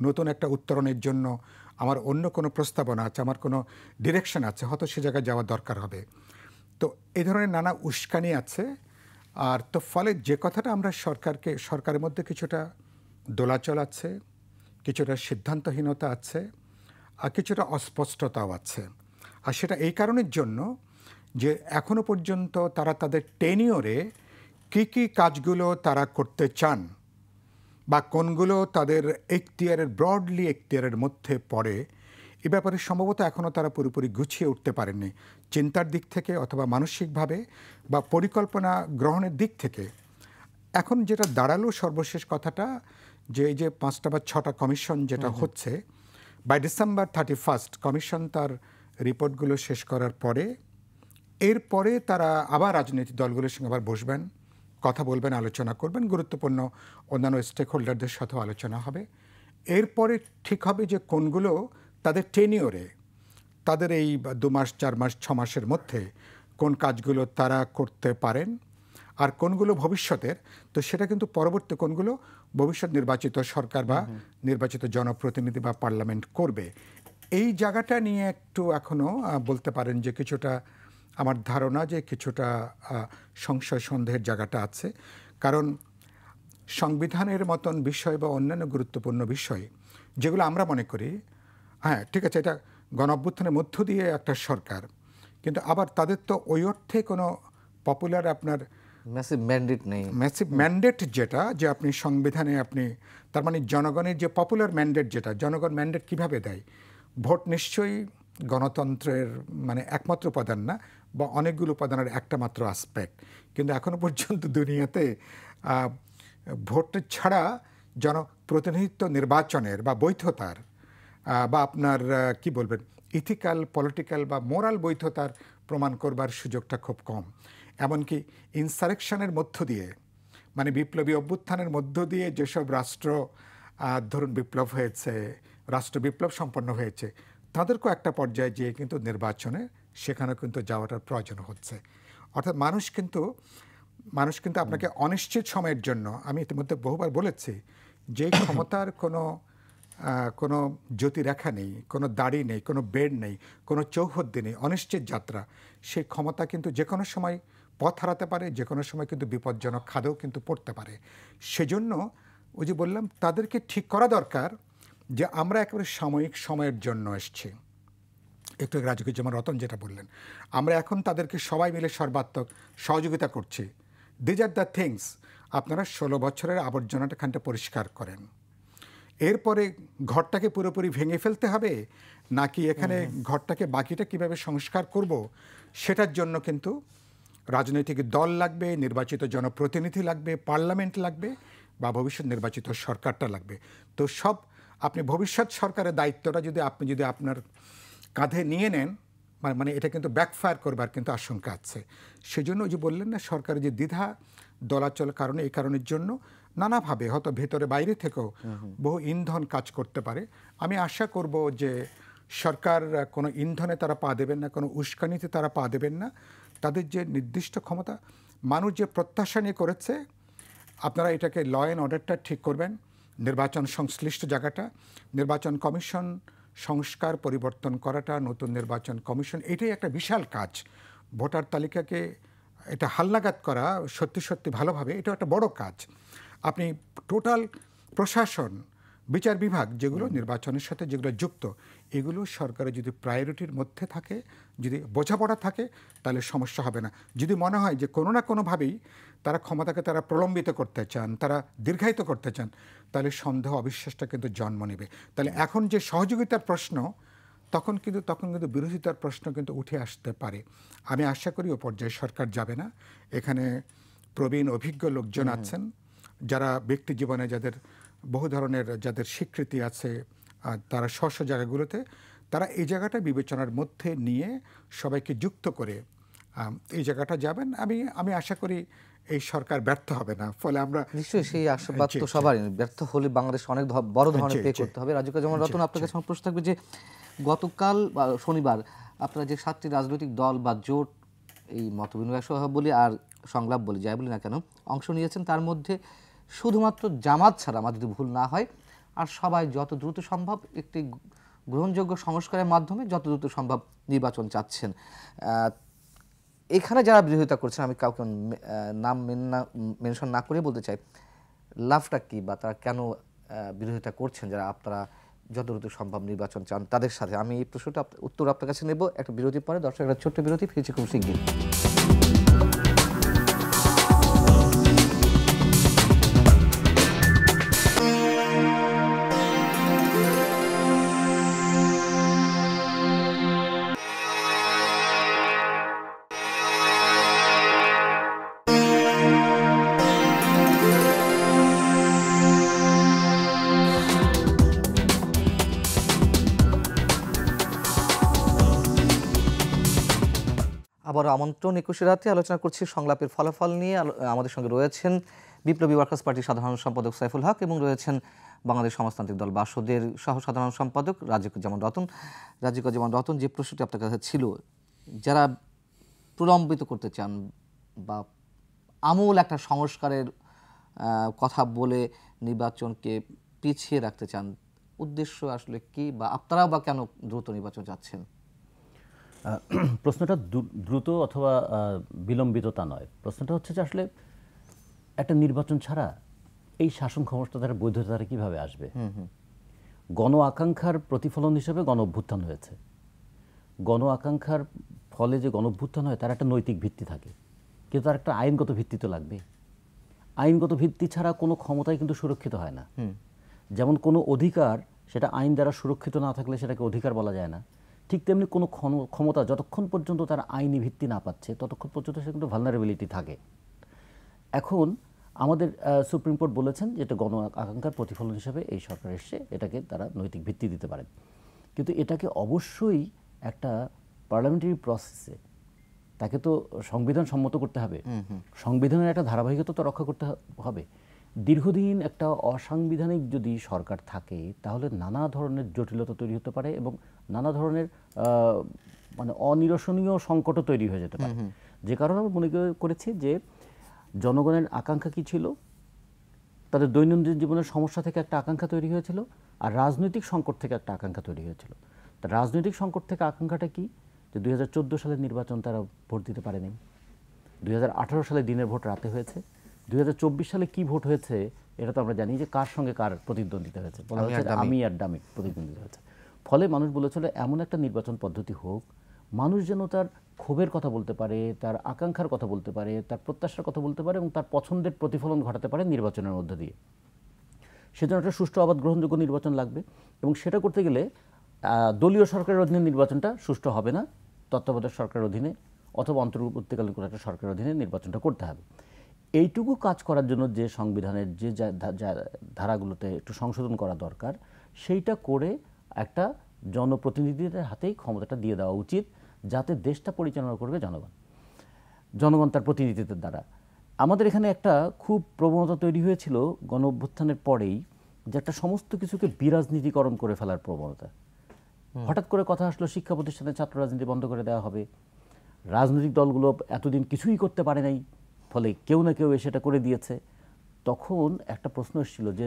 নতুন একটা উত্তরণের জন্য আমার অন্য কোনো প্রস্তাবনা আছে, আমার কোনো ডিরেকশন আছে, হয়তো সে জায়গায় যাওয়ার দরকার হবে। তো এই ধরনের নানা উস্কানি আছে। আর তো ফলে যে কথাটা আমরা সরকারের মধ্যে কিছুটা দোলাচল আছে, কিছুটা সিদ্ধান্তহীনতা আছে, আর কিছুটা অস্পষ্টতাও আছে। আর সেটা এই কারণের জন্য যে এখনো পর্যন্ত তারা তাদের টেনিওরে কী কী কাজগুলো তারা করতে চান বা কোনগুলো তাদের এখতিয়ারের ব্রডলি এখতিয়ারের মধ্যে পড়ে, এ ব্যাপারে সম্ভবত এখনও তারা পুরোপুরি গুছিয়ে উঠতে পারেননি, চিন্তার দিক থেকে অথবা মানসিকভাবে বা পরিকল্পনা গ্রহণের দিক থেকে। এখন যেটা দাঁড়ালো সর্বশেষ কথাটা, যে এই যে 5টা বা 6টা কমিশন যেটা হচ্ছে, বাই ডিসেম্বর 31 কমিশন তার রিপোর্টগুলো শেষ করার পরে, এরপরে তারা আবার রাজনৈতিক দলগুলোর সঙ্গে আবার বসবেন, কথা বলবেন, আলোচনা করবেন, গুরুত্বপূর্ণ অন্যান্য স্টেক হোল্ডারদের সাথেও আলোচনা হবে। এরপরে ঠিক হবে যে কোনগুলো তাদের টেনিওরে, তাদের এই 2 মাস 4 মাস 6 মাসের মধ্যে কোন কাজগুলো তারা করতে পারেন, আর কোনগুলো ভবিষ্যতের। তো সেটা কিন্তু পরবর্তী কোনগুলো ভবিষ্যৎ নির্বাচিত সরকার বা নির্বাচিত জনপ্রতিনিধি বা পার্লামেন্ট করবে, এই জায়গাটা নিয়ে একটু এখনও বলতে পারেন যে কিছুটা, আমার ধারণা যে কিছুটা সংশয় সন্দেহের জায়গাটা আছে। কারণ সংবিধানের মতন বিষয় বা অন্যান্য গুরুত্বপূর্ণ বিষয় যেগুলো আমরা মনে করি, হ্যাঁ ঠিক আছে, এটা গণ-অভ্যুত্থানের মধ্য দিয়ে একটা সরকার, কিন্তু আবার তাদের তো ওই অর্থে কোনো পপুলার আপনার ম্যাসিভ ম্যান্ডেট নেই। ম্যাসিভ ম্যান্ডেট যেটা, যে আপনি সংবিধানে আপনি, তার মানে জনগণের যে পপুলার ম্যান্ডেট, যেটা জনগণ ম্যান্ডেট কিভাবে দেয়, ভোট নিশ্চয়ই গণতন্ত্রের মানে একমাত্র উপাদান না, বা অনেকগুলো উপাদানের একটা মাত্র আসপেক্ট, কিন্তু এখনো পর্যন্ত দুনিয়াতে ভোট ছাড়া জনপ্রতিনিধিত্ব নির্বাচনের বা বৈধতার বা আপনার কি বলবেন ইথিক্যাল, পলিটিক্যাল বা মোরাল বৈধতার প্রমাণ করবার সুযোগটা খুব কম। এমনকি ইনসারেকশনের মধ্য দিয়ে, মানে বিপ্লবী অভ্যুত্থানের মধ্য দিয়ে যেসব রাষ্ট্র ধরুন বিপ্লব হয়েছে, রাষ্ট্র বিপ্লব সম্পন্ন হয়েছে, তাদেরকেও একটা পর্যায়ে যেয়ে কিন্তু নির্বাচনে সেখানে কিন্তু যাওয়াটার প্রয়োজন হচ্ছে। অর্থাৎ মানুষ কিন্তু আপনাকে অনিশ্চিত সময়ের জন্য, আমি ইতিমধ্যে বহুবার বলেছি, যে ক্ষমতার কোনো জ্যোতিরেখা নেই, কোনো দাড়ি নেই, কোনো বেড নেই, কোনো চৌহদ্দি নেই, অনিশ্চিত যাত্রা, সেই ক্ষমতা কিন্তু যে কোনো সময় পথ হারাতে পারে, যে কোনো সময় কিন্তু বিপজ্জনক খাদেও কিন্তু পড়তে পারে। সেজন্য ওই যে বললাম, তাদেরকে ঠিক করা দরকার যে আমরা একেবারে সাময়িক সময়ের জন্য এসছি। একটু রাজুকুজ্জামান রতন যেটা বললেন, আমরা এখন তাদেরকে সবাই মিলে সর্বাত্মক সহযোগিতা করছি। দিজ আর দ্য থিংস, আপনারা 16 বছরের আবর্জনাটা খানটা পরিষ্কার করেন, এরপরে ঘরটাকে পুরোপুরি ভেঙে ফেলতে হবে, নাকি এখানে ঘরটাকে বাকিটা কিভাবে সংস্কার করব, সেটার জন্য কিন্তু রাজনৈতিক দল লাগবে, নির্বাচিত জনপ্রতিনিধি লাগবে, পার্লামেন্ট লাগবে, বা ভবিষ্যৎ নির্বাচিত সরকারটা লাগবে। তো সব আপনি ভবিষ্যৎ সরকারের দায়িত্বটা যদি আপনার কাঁধে নিয়ে নেন, মানে এটা কিন্তু ব্যাকফায়ার করবার কিন্তু আশঙ্কা আছে। সেজন্য ওই যে বললেন না, সরকারের যে দ্বিধা দলাচল কারণে, এই কারণের জন্য নানাভাবে হয়তো ভেতরে বাইরে থেকেও বহু ইন্ধন কাজ করতে পারে। আমি আশা করব যে সরকার কোনো ইন্ধনে তারা পা দেবেন না, কোনো উস্কানিতে তারা পা দেবেন না। তাদের যে নির্দিষ্ট ক্ষমতা, মানুষ যে প্রত্যাশা নিয়ে করেছে, আপনারা এটাকে ল অ্যান্ড অর্ডারটা ঠিক করবেন, নির্বাচন সংশ্লিষ্ট জায়গাটা, নির্বাচন কমিশন সংস্কার পরিবর্তন করাটা, নতুন নির্বাচন কমিশন, এটাই একটা বিশাল কাজ। ভোটার তালিকাকে এটা হালনাগাদ করা সত্যি সত্যি ভালোভাবে, এটা একটা বড় কাজ। আপনি টোটাল প্রশাসন, বিচার বিভাগ যেগুলো নির্বাচনের সাথে যেগুলো যুক্ত, এগুলো সরকারের যদি প্রায়োরিটির মধ্যে থাকে, যদি বোঝাপড়া থাকে, তাহলে সমস্যা হবে না। যদি মনে হয় যে কোনো না কোনোভাবেই তারা ক্ষমতাকে তারা প্রলম্বিত করতে চান, তারা দীর্ঘায়িত করতে চান, তাহলে সন্দেহ অবিশ্বাসটা কিন্তু জন্ম নেবে। তাহলে এখন যে সহযোগিতার প্রশ্ন, তখন কিন্তু বিরোধিতার প্রশ্ন কিন্তু উঠে আসতে পারে। আমি আশা করি ও পর্যায়ে সরকার যাবে না। এখানে প্রবীণ অভিজ্ঞ লোকজন আছেন, যারা ব্যক্তি জীবনে যাদের বহু ধরনের যাদের স্বীকৃতি আছে, তারা স্ব জায়গাগুলোতে তারা এই জায়গাটা বিবেচনার মধ্যে নিয়ে সবাইকে যুক্ত করে এই জায়গাটা যাবেন। আমি আশা করি এই সরকার ব্যর্থ হবে না। ফলে আমরা নিশ্চয়ই সেই আশাবাদ তো সবারই, ব্যর্থ হলে বাংলাদেশ অনেক বড় ধরনের পে করতে হবে। রাজুকুজ্জামান রতন, আপনার কাছে প্রশ্ন থাকবে যে গতকাল শনিবার আপনারা যে 7টি রাজনৈতিক দল বা জোট, এই মতবিনিময় সভা বলি আর সংলাপ বলি, যাই বলি না কেন, অংশ নিয়েছেন, তার মধ্যে শুধুমাত্র জামাত ছাড়া, আমার যদি ভুল না হয়, আর সবাই যত দ্রুত সম্ভব একটি গ্রহণযোগ্য সংস্কারের মাধ্যমে যত দ্রুত সম্ভব নির্বাচন চাচ্ছেন। এখানে যারা বিরোধিতা করছেন, আমি কাউকে নাম মেনশন না করে বলতে চাই, লাভটা কি, বা তারা কেন বিরোধিতা করছেন, যারা আপনারা যত দ্রুত সম্ভব নির্বাচন চান তাদের সাথে? আমি এই প্রশ্নটা উত্তর আপনার কাছে নেব একটা বিরতির পরে। দর্শক, একটা ছোট্ট বিরতি, ফিরছি খুব শিগগিরই। আবারও আমন্ত্রণ 21 রাতে আলোচনা করছি সংলাপের ফলাফল নিয়ে। আমাদের সঙ্গে রয়েছেন বিপ্লবী ওয়ার্কার্স পার্টির সাধারণ সম্পাদক সাইফুল হক এবং রয়েছেন বাংলাদেশ সমাজতান্ত্রিক দল বাসদের সহ সাধারণ সম্পাদক রাজিকুজ্জামান রতন। রাজিকুজ্জামান রতন, যে প্রশ্নটি আপনার কাছে ছিল, যারা প্রলম্বিত করতে চান বা আমূল একটা সংস্কারের কথা বলে নির্বাচনকে পিছিয়ে রাখতে চান, উদ্দেশ্য আসলে কি, বা আপনারাও বা কেন দ্রুত নির্বাচন চাচ্ছেন? প্রশ্নটা দ্রুত অথবা বিলম্বিত তা নয়। প্রশ্নটা হচ্ছে যে আসলে একটা নির্বাচন ছাড়া এই শাসন ক্ষমতার বৈধতাটা কিভাবে আসবে? গণ আকাঙ্ক্ষার প্রতিফলন হিসেবে গণ অভ্যুত্থান হয়েছে। গণ আকাঙ্ক্ষার ফলে যে গণ অভ্যুত্থান হয় তার একটা নৈতিক ভিত্তি থাকে, কিন্তু তার একটা আইনগত ভিত্তি তো লাগবে। আইনগত ভিত্তি ছাড়া কোনো ক্ষমতাই কিন্তু সুরক্ষিত হয় না। যেমন কোনো অধিকার সেটা আইন দ্বারা সুরক্ষিত না থাকলে সেটাকে অধিকার বলা যায় না, ঠিক তেমনি কোনো ক্ষমতা যতক্ষণ পর্যন্ত তার আইনি ভিত্তি না পাচ্ছে ততক্ষণ পর্যন্ত সে কিন্তু ভালনারেবিলিটি থাকে। এখন আমাদের সুপ্রিম কোর্ট বলেছেন যে এটা গণ আকাঙ্ক্ষার প্রতিফলন হিসেবে এই সরকার এসছে, এটাকে তারা নৈতিক ভিত্তি দিতে পারেন, কিন্তু এটাকে অবশ্যই একটা পার্লামেন্টারি প্রসেসে তাকে তো সংবিধান সম্মত করতে হবে। সংবিধানের একটা ধারাবাহিকতা তো রক্ষা করতে হবে। দীর্ঘদিন একটা অসাংবিধানিক যদি সরকার থাকে তাহলে নানা ধরনের জটিলতা তৈরি হতে পারে এবং নানা ধরনের মানে অনিরসনীয় সংকটও তৈরি হয়ে যেতে পারে। যে কারণে আমি মনে করেছি যে জনগণের আকাঙ্ক্ষা কী ছিল, তাদের দৈনন্দিন জীবনের সমস্যা থেকে একটা আকাঙ্ক্ষা তৈরি হয়েছিল, আর রাজনৈতিক সংকট থেকে একটা আকাঙ্ক্ষা তৈরি হয়েছিল। তা রাজনৈতিক সংকট থেকে আকাঙ্ক্ষাটা কি, যে 2014 সালের নির্বাচন তারা ভোট দিতে পারেনি, 2018 সালে দিনের ভোট রাতে হয়েছে, 2024 সালে কি ভোট হয়েছে এটা তো আমরা জানি যে কার সঙ্গে কার প্রতিদ্বন্দ্বিতা হয়েছে, বলা হচ্ছে আমি আর ডামি প্রতিদ্বন্দ্বিতা হয়েছে। ফলে মানুষ বলেছিল এমন একটা নির্বাচন পদ্ধতি হোক মানুষ যেন তার ক্ষোভের কথা বলতে পারে, তার আকাঙ্ক্ষার কথা বলতে পারে, তার প্রত্যাশার কথা বলতে পারে এবং তার পছন্দের প্রতিফলন ঘটাতে পারে নির্বাচনের মধ্য দিয়ে। সেজন্য একটা সুষ্ঠু অবাধ গ্রহণযোগ্য নির্বাচন লাগবে এবং সেটা করতে গেলে দলীয় সরকারের অধীনে নির্বাচনটা সুষ্ঠু হবে না, তত্ত্বাবধায়ক সরকারের অধীনে অথবা অন্তর্বর্তীকালীন কোনো একটা সরকারের অধীনে নির্বাচনটা করতে হবে। এইটুকু কাজ করার জন্য যে সংবিধানের যে ধারাগুলোতে একটু সংশোধন করা দরকার সেইটা করে একটা জনপ্রতিনিধিদের হাতেই ক্ষমতাটা দিয়ে দেওয়া উচিত, যাতে দেশটা পরিচালনা করবে জনগণ তার প্রতিনিধিত্বের দ্বারা। আমাদের এখানে একটা খুব প্রবণতা তৈরি হয়েছিল গণ অভ্যুত্থানের পরেই, যে একটা সমস্ত কিছুকে বিরাজনীতিকরণ করে ফেলার প্রবণতা। হঠাৎ করে কথা আসলো শিক্ষা প্রতিষ্ঠানে ছাত্র রাজনীতি বন্ধ করে দেওয়া হবে, রাজনৈতিক দলগুলো এতদিন কিছুই করতে পারে নাই, ফলে কেউ না কেউ সেটা করে দিয়েছে। তখন একটা প্রশ্ন এসেছিল যে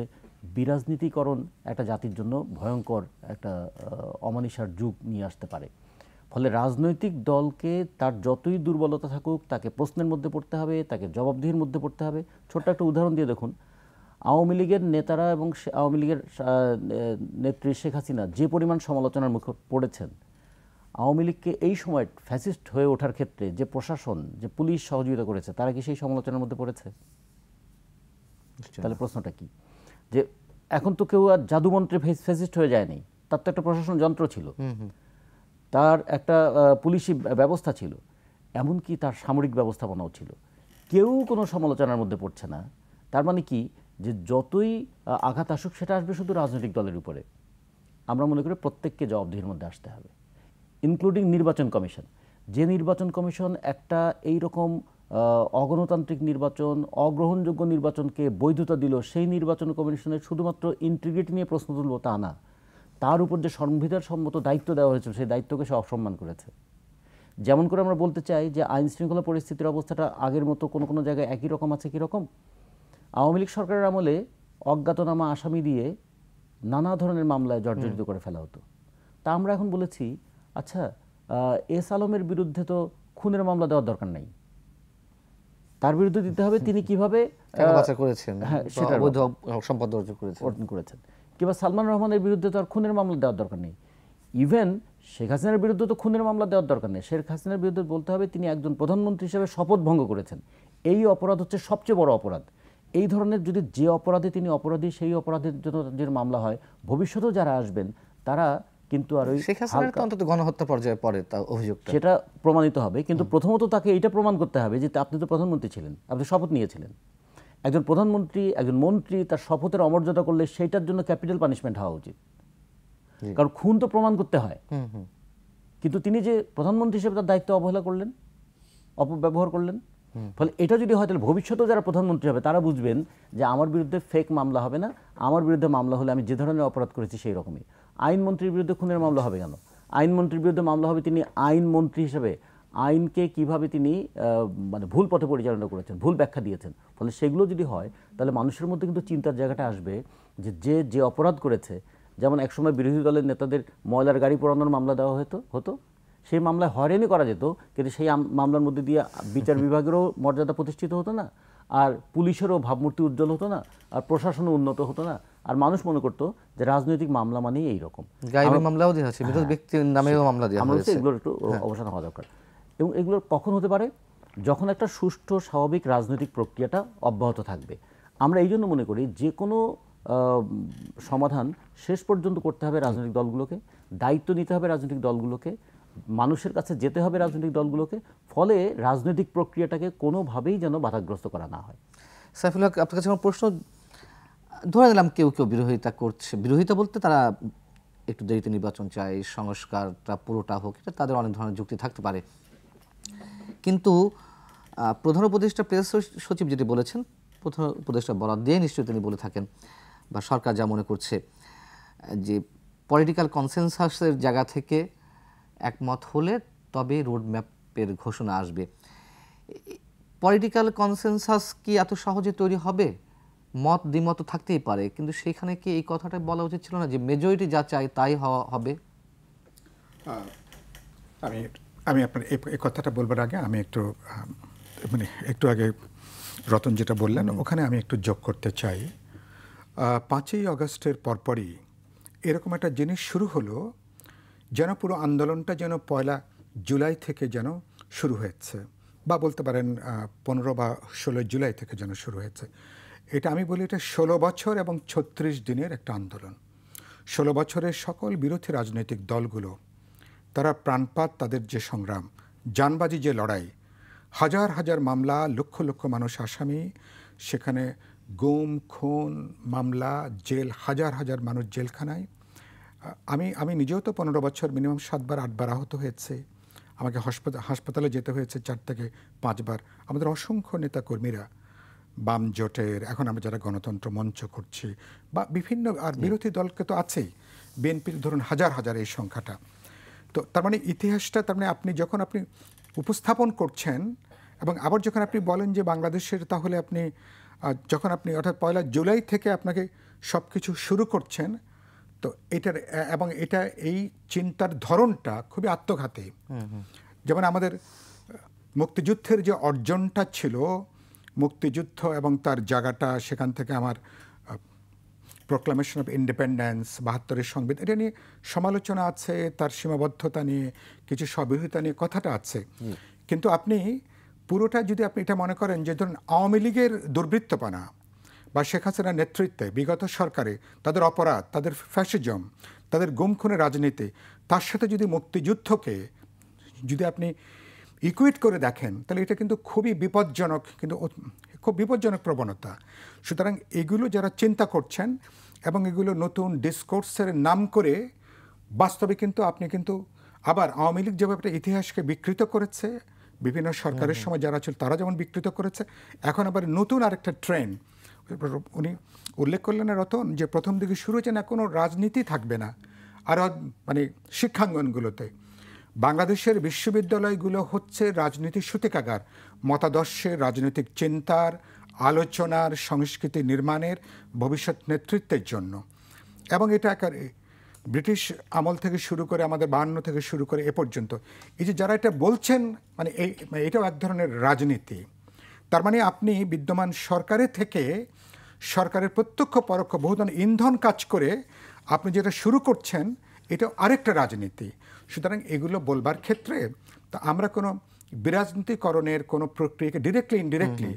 বিরাজনীতিকরণ একটা জাতির জন্য ভয়ঙ্কর একটা অমানিসার যুগ নিয়ে আসতে পারে। ফলে রাজনৈতিক দলকে তার যতই দুর্বলতা থাকুক তাকে প্রশ্নের মধ্যে পড়তে হবে, তাকে জবাবদিহির মধ্যে পড়তে হবে। ছোট্ট একটা উদাহরণ দিয়ে দেখুন, আওয়ামী লীগের নেতারা এবং আওয়ামী লীগের নেত্রী শেখ হাসিনা যে পরিমাণ সমালোচনার মুখে পড়েছেন, আওয়ামী লীগকে এই সময় ফ্যাসিস্ট হয়ে ওঠার ক্ষেত্রে যে প্রশাসন, যে পুলিশ সহযোগিতা করেছে, তারা কি সেই সমালোচনার মধ্যে পড়েছে? তাহলে প্রশ্নটা কি, যে এখন তো কেউ আর জাদুমন্ত্রে ফ্যাসিস্ট হয়ে যায়নি, তার তো একটা প্রশাসন যন্ত্র ছিল, তার একটা পুলিশি ব্যবস্থা ছিল, এমনকি তার সামরিক ব্যবস্থাপনাও ছিল। কেউ কোনো সমালোচনার মধ্যে পড়ছে না। তার মানে কি, যে যতই আঘাত আসুক সেটা আসবে শুধু রাজনৈতিক দলের উপরে। আমরা মনে করি প্রত্যেককে জবাবদিহির মধ্যে আসতে হবে, ইনক্লুডিং নির্বাচন কমিশন। যে নির্বাচন কমিশন একটা এইরকম অগণতান্ত্রিক নির্বাচন, অগ্রহণযোগ্য নির্বাচনকে বৈধতা দিল, সেই নির্বাচন কমিশনের শুধুমাত্র ইন্টিগ্রিটি নিয়ে প্রশ্ন তুলব তা না, তার উপর যে সংবিধান সম্মত দায়িত্ব দেওয়া হয়েছে সেই দায়িত্বকে সে অসম্মান করেছে। যেমন করে আমরা বলতে চাই যে আইন শৃঙ্খলা পরিস্থিতির অবস্থাটা আগের মতো কোনো কোনো জায়গায় একই রকম আছে, কীরকম আওয়ামী লীগ সরকারের আমলে অজ্ঞাতনামা আসামি দিয়ে নানা ধরনের মামলায় জর্জরিত করে ফেলা হতো। তা আমরা এখন বলেছি আচ্ছা এস আলমের বিরুদ্ধে তো খুনের মামলা দেওয়ার দরকার নাই, তার বিরুদ্ধে দিতে হবে তিনি কিভাবে অর্জন করেছেন, কিংবা সালমান রহমানের বিরুদ্ধে তো আর খুনের মামলা দেওয়ার দরকার নেই। ইভেন শেখ হাসিনার বিরুদ্ধে তো খুনের মামলা দেওয়ার দরকার নেই, শেখ হাসিনার বিরুদ্ধে বলতে হবে তিনি একজন প্রধানমন্ত্রী হিসেবে শপথ ভঙ্গ করেছেন, এই অপরাধ হচ্ছে সবচেয়ে বড় অপরাধ। এই ধরনের যদি যে অপরাধে তিনি অপরাধী সেই অপরাধের জন্য যে মামলা হয়, ভবিষ্যতেও যারা আসবেন তারা কিন্তু আর ওই গণহত্যা পর্যায়ে পড়ে তা অভিযোগ সেটা প্রমাণিত হবে। কিন্তু প্রথমত তাকে এইটা প্রমাণ করতে হবে যে আপনি তো প্রধানমন্ত্রী ছিলেন, আপনি শপথ নিয়েছিলেন। একজন প্রধানমন্ত্রী, একজন মন্ত্রী তার শপথের অমর্যাদা করলে সেইটার জন্য ক্যাপিটাল পানিশমেন্ট হওয়া উচিত, কারণ খুন তো প্রমাণ করতে হয়। কিন্তু তিনি যে প্রধানমন্ত্রী হিসেবে তার দায়িত্ব অবহেলা করলেন, অপব্যবহার করলেন। ফলে এটা যদি হয় তাহলে ভবিষ্যতেও যারা প্রধানমন্ত্রী হবে তারা বুঝবেন যে আমার বিরুদ্ধে ফেক মামলা হবে না, আমার বিরুদ্ধে মামলা হলে আমি যে ধরনের অপরাধ করেছি সেই রকমই। আইনমন্ত্রীর বিরুদ্ধে খুনের মামলা হবে কেন? আইনমন্ত্রীর বিরুদ্ধে মামলা হবে তিনি আইনমন্ত্রী হিসেবে আইনকে কিভাবে তিনি মানে ভুল পথে পরিচালনা করেছেন, ভুল ব্যাখ্যা দিয়েছেন। ফলে সেগুলো যদি হয় তাহলে মানুষের মধ্যে কিন্তু চিন্তার জায়গাটা আসবে যে যে যে অপরাধ করেছে, যেমন একসময় বিরোধী দলের নেতাদের ময়লার গাড়ি পোড়ানোর মামলা দেওয়া হতো, সেই মামলায় হয়রানি করা যেত, কিন্তু সেই মামলার মধ্যে দিয়ে বিচার বিভাগেরও মর্যাদা প্রতিষ্ঠিত হতো না, আর পুলিশেরও ভাবমূর্তি উজ্জ্বল হতো না, আর প্রশাসনও উন্নত হতো না, আর মানুষ মনে করতো যে রাজনৈতিক মামলা মানেই এইরকম। গায়েবী মামলাও দেওয়া হচ্ছে, মৃত ব্যক্তির নামেও মামলা দেওয়া হয়েছে। এগুলোর একটু অবসান হওয়া দরকার। এবং এগুলো কখন হতে পারে? যখন একটা সুষ্ঠু স্বাভাবিক রাজনৈতিক প্রক্রিয়াটা অব্যাহত থাকবে। আমরা এই জন্য মনে করি যে কোনো সমাধান শেষ পর্যন্ত করতে হবে রাজনৈতিক দলগুলোকে, দায়িত্ব নিতে হবে রাজনৈতিক দলগুলোকে, মানুষের কাছে যেতে হবে রাজনৈতিক দলগুলোকে, ফলে রাজনৈতিক প্রক্রিয়াটাকে কোনোভাবেই যেন বাধাগ্রস্ত করা না হয়। সাইফুল হক, আপনার কাছে আমার প্রশ্ন, ধরে নিলাম কেউ বিরোধিতা করছে, বিরোধিতা বলতে তারা একটু দেরিতে নির্বাচন চায়, সংস্কারটা পুরোটা হোক, এটা তাদের অনেক ধরনের যুক্তি থাকতে পারে, কিন্তু প্রধান উপদেষ্টা প্রেস সচিব যেটি বলেছেন, প্রধান উপদেষ্টা বরাদ দিয়ে নিশ্চয়ই তিনি বলে থাকেন, বা সরকার যা মনে করছে যে পলিটিক্যাল কনসেনসাসের জায়গা থেকে একমত হলে তবে রোডম্যাপের ঘোষণা আসবে। পলিটিক্যাল কনসেনসাস কি এত সহজে তৈরি হবে? মত দ্বিমত থাকতেই পারে, কিন্তু সেখানে কি এই কথাটা বলা উচিত ছিল না যে মেজরিটি যা চায় তাই হবে? আমি আপনার এই কথাটা বলবার আগে আমি একটু আগে রতন যেটা বললেন ওখানে আমি একটু যোগ করতে চাই। 5ই আগস্টের পরপরই এরকম একটা জিনিস শুরু হলো, যেন পুরো আন্দোলনটা যেন 1 জুলাই থেকে যেন শুরু হয়েছে, বা বলতে পারেন 15 বা 16 জুলাই থেকে যেন শুরু হয়েছে। এটা আমি বলি এটা 16 বছর এবং 36 দিনের একটা আন্দোলন। 16 বছরের সকল বিরোধী রাজনৈতিক দলগুলো তারা প্রাণপাত, তাদের যে সংগ্রাম, জানবাজি যে লড়াই, হাজার হাজার মামলা, লক্ষ লক্ষ মানুষ আসামি, সেখানে গুম, খুন, মামলা, জেল, হাজার হাজার মানুষ জেলখানায়। আমি নিজেও তো 15 বছর মিনিমাম 7 বার 8 বার আহত হয়েছে, আমাকে হাসপাতালে যেতে হয়েছে 4 থেকে 5 বার। আমাদের অসংখ্য নেতাকর্মীরা, বাম জোটের, এখন আমরা যারা গণতন্ত্র মঞ্চ করছি, বা বিভিন্ন আর বিরোধী দলকে তো আছেই, বিএনপির ধরুন হাজার হাজার এই সংখ্যাটা। তো তার মানে ইতিহাসটা, তার মানে আপনি যখন আপনি উপস্থাপন করছেন এবং আবার যখন আপনি বলেন যে বাংলাদেশের, তাহলে আপনি যখন আপনি অর্থাৎ 1 জুলাই থেকে আপনাকে সব কিছু শুরু করছেন, তো এটার এবং এটা এই চিন্তার ধরনটা খুবই আত্মঘাতী। যেমন আমাদের মুক্তিযুদ্ধের যে অর্জনটা ছিল, মুক্তিযুদ্ধ এবং তার জায়গাটা, সেখান থেকে আমার প্রোক্লামেশন অফ ইন্ডিপেন্ডেন্স, 72-এর সংবিধান, এটা নিয়ে সমালোচনা আছে, তার সীমাবদ্ধতা নিয়ে, কিছু স্ববিরোধিতা নিয়ে কথাটা আছে। কিন্তু আপনি পুরোটা যদি আপনি এটা মনে করেন যে ধরুন আওয়ামী লীগের দুর্বৃত্তপনা বা শেখ হাসিনার নেতৃত্বে বিগত সরকারে তাদের অপরাধ, তাদের ফ্যাসিজম, তাদের গুম খুনের রাজনীতি, তার সাথে যদি মুক্তিযুদ্ধকে যদি আপনি ইকুইট করে দেখেন, তাহলে এটা কিন্তু খুবই বিপজ্জনক, কিন্তু খুব বিপজ্জনক প্রবণতা। সুতরাং এগুলো যারা চিন্তা করছেন এবং এগুলো নতুন ডিসকোর্সের নাম করে, বাস্তবে কিন্তু আপনি কিন্তু আবার আওয়ামী লীগ যেভাবে একটা ইতিহাসকে বিকৃত করেছে, বিভিন্ন সরকারের সময় যারা ছিল তারা যেমন বিকৃত করেছে, এখন আবার নতুন আরেকটা ট্রেন্ড উনি উল্লেখ করলেন রতন, যে প্রথম দিকে শুরু হয়েছে না কোনো রাজনীতি থাকবে না, আর মানে শিক্ষাঙ্গনগুলোতে বাংলাদেশের বিশ্ববিদ্যালয়গুলো হচ্ছে রাজনীতির সূতিকাগার, মতাদর্শের, রাজনৈতিক চিন্তার, আলোচনার, সংস্কৃতি নির্মাণের, ভবিষ্যৎ নেতৃত্বের জন্য। এবং এটা একেবারে ব্রিটিশ আমল থেকে শুরু করে আমাদের 52 থেকে শুরু করে এ পর্যন্ত এই যে যারা এটা বলছেন, মানে এটাও এক ধরনের রাজনীতি। তার মানে আপনি বিদ্যমান সরকারের থেকে, সরকারের প্রত্যক্ষ পরোক্ষ বহু ধরনের ইন্ধন কাজ করে আপনি যেটা শুরু করছেন, এটা আরেকটা রাজনীতি। সুতরাং এগুলো বলবার ক্ষেত্রে তা আমরা কোনো বিরাজনীতিকরণের কোনো প্রক্রিয়াকে ডিরেক্টলি ইনডিরেক্টলি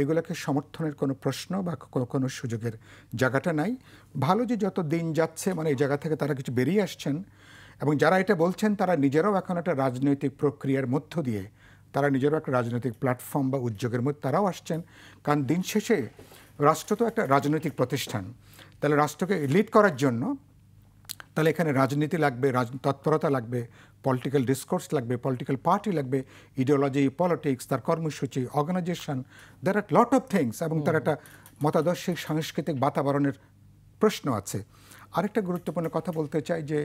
এগুলোকে সমর্থনের কোনো প্রশ্ন বা কোনো সুযোগের জায়গাটা নাই। ভালো যে যত দিন যাচ্ছে, মানে এই জায়গা থেকে তারা কিছু বেরিয়ে আসছেন, এবং যারা এটা বলছেন তারা নিজেরাও এখন একটা রাজনৈতিক প্রক্রিয়ার মধ্য দিয়ে, তারা নিজেরাও একটা রাজনৈতিক প্ল্যাটফর্ম বা উদ্যোগের মধ্যে তারাও আসছেন। কারণ দিন শেষে রাষ্ট্র তো একটা রাজনৈতিক প্রতিষ্ঠান, তাহলে রাষ্ট্রকে লিড করার জন্য তাহলে এখানে রাজনীতি লাগবে, তৎপরতা লাগবে, পলিটিক্যাল ডিসকোর্স লাগবে, পলিটিক্যাল পার্টি লাগবে, ইডিওলজি, পলিটিক্স, তার কর্মসূচি, organisation, there are lot of things, এবং তার একটা মতাদর্শিক সাংস্কৃতিক বাতাবরণের প্রশ্ন আছে। আরেকটা গুরুত্বপূর্ণ কথা বলতে চাই যে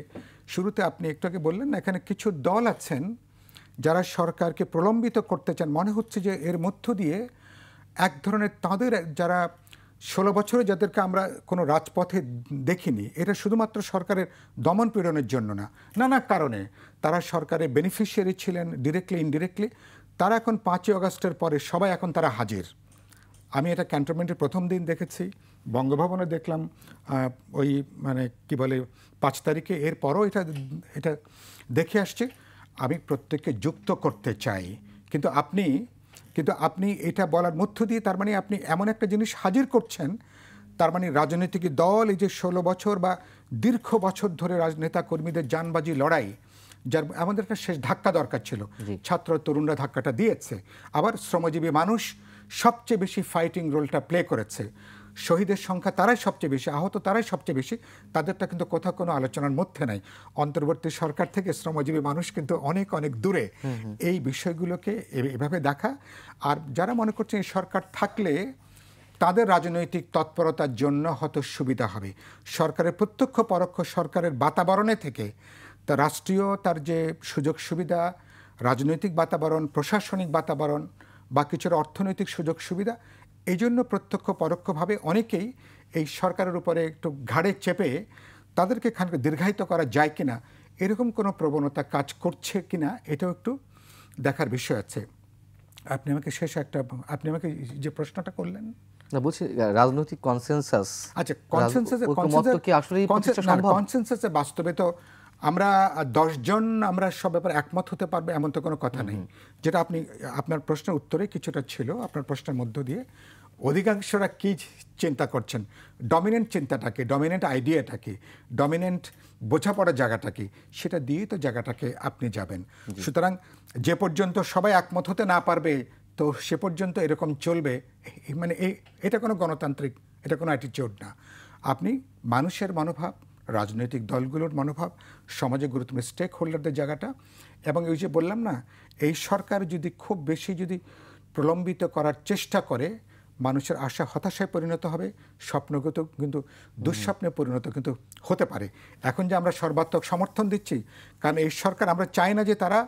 শুরুতে আপনি একটু আগে বললেন না, এখানে কিছু দল আছেন যারা সরকারকে প্রলম্বিত করতে চান। মনে হচ্ছে যে এর মধ্য দিয়ে এক ধরনের তাদের যারা 16 বছরে যাদেরকে আমরা কোনো রাজপথে দেখিনি, এটা শুধুমাত্র সরকারের দমন পীড়নের জন্য না, নানা কারণে তারা সরকারের বেনিফিশিয়ারি ছিলেন ডিরেক্টলি ইনডিরেক্টলি, তারা এখন 5ই আগস্টের পরে সবাই এখন তারা হাজির। আমি এটা ক্যান্টনমেন্টের প্রথম দিন দেখেছি, বঙ্গভবনে দেখলাম ওই মানে কি বলে 5 তারিখে, এরপরও এটা দেখে আসছে। আমি প্রত্যেককে যুক্ত করতে চাই, কিন্তু আপনি এটা বলার মধ্য দিয়ে তার মানে আপনি এমন একটা জিনিস হাজির করছেন, তার মানে রাজনৈতিক দল এই যে 16 বছর বা দীর্ঘ বছর ধরে রাজনেতা কর্মীদের জানবাজি লড়াই, যার আমাদের একটা শেষ ধাক্কা দরকার ছিল, ছাত্র তরুণরা ধাক্কাটা দিয়েছে। আবার শ্রমজীবী মানুষ সবচেয়ে বেশি ফাইটিং রোলটা প্লে করেছে, শহীদের সংখ্যা তারাই সবচেয়ে বেশি, আহত তারাই সবচেয়ে বেশি, তাদেরটা কিন্তু কোথাও কোনো আলোচনার মধ্যে নাই। অন্তর্বর্তী সরকার থেকে শ্রমজীবী মানুষ কিন্তু অনেক অনেক দূরে। এই বিষয়গুলোকে এভাবে দেখা, আর যারা মনে করছেন এই সরকার থাকলে তাদের রাজনৈতিক তৎপরতার জন্য হয়তো সুবিধা হবে, সরকারের প্রত্যক্ষ পরোক্ষ সরকারের বাতাবরণে থেকে তা রাষ্ট্রীয় তার যে সুযোগ সুবিধা, রাজনৈতিক বাতাবরণ, প্রশাসনিক বাতাবরণ বা কিছুর অর্থনৈতিক সুযোগ সুবিধা, এই জন্য প্রত্যক্ষ পরোক্ষভাবে অনেকেই এই সরকারের উপরে একটু ঘাড়ে চেপে তাদেরকে খানিক দীর্ঘায়িত করা যায় কিনা, এরকম কোনো প্রবণতা কাজ করছে কিনা, এটাও একটু দেখার বিষয় আছে। আপনি আমাকে যে প্রশ্নটা করলেন, না বলছি রাজনৈতিক কনসেনসাস, আচ্ছা কনসেনসাসে বাস্তবে তো আমরা 10 জন আমরা সব ব্যাপারে একমত হতে পারবে এমন তো কোনো কথা নেই। যেটা আপনার প্রশ্নের উত্তরে কিছুটা ছিল, আপনার প্রশ্নের মধ্য দিয়ে অধিকাংশরা কি চিন্তা করছেন, ডমিনেন্ট চিন্তাটা কি, ডমিনেন্ট আইডিয়াটা কি, ডমিনেন্ট বোঝাপড়ার জায়গাটা কি, সেটা দিয়ে তো জায়গাটাকে আপনি যাবেন। সুতরাং যে পর্যন্ত সবাই একমত হতে না পারবে তো সে পর্যন্ত এরকম চলবে, মানে এটা কোনো গণতান্ত্রিক, এটা কোনো অ্যাটিটিউড না। আপনি মানুষের মনোভাব, রাজনৈতিক দলগুলোর মনোভাব, সমাজে গুরুত্বপূর্ণ স্টেক হোল্ডারদের জায়গাটা, এবং এই যে বললাম না, এই সরকার যদি খুব বেশি যদি প্রলম্বিত করার চেষ্টা করে, মানুষের আশা হতাশায় পরিণত হবে, স্বপ্নগত কিন্তু দুঃস্বপ্নে পরিণত কিন্তু হতে পারে। এখন যে আমরা সর্বাত্মক সমর্থন দিচ্ছি, কারণ এই সরকার, আমরা চাই না যে তারা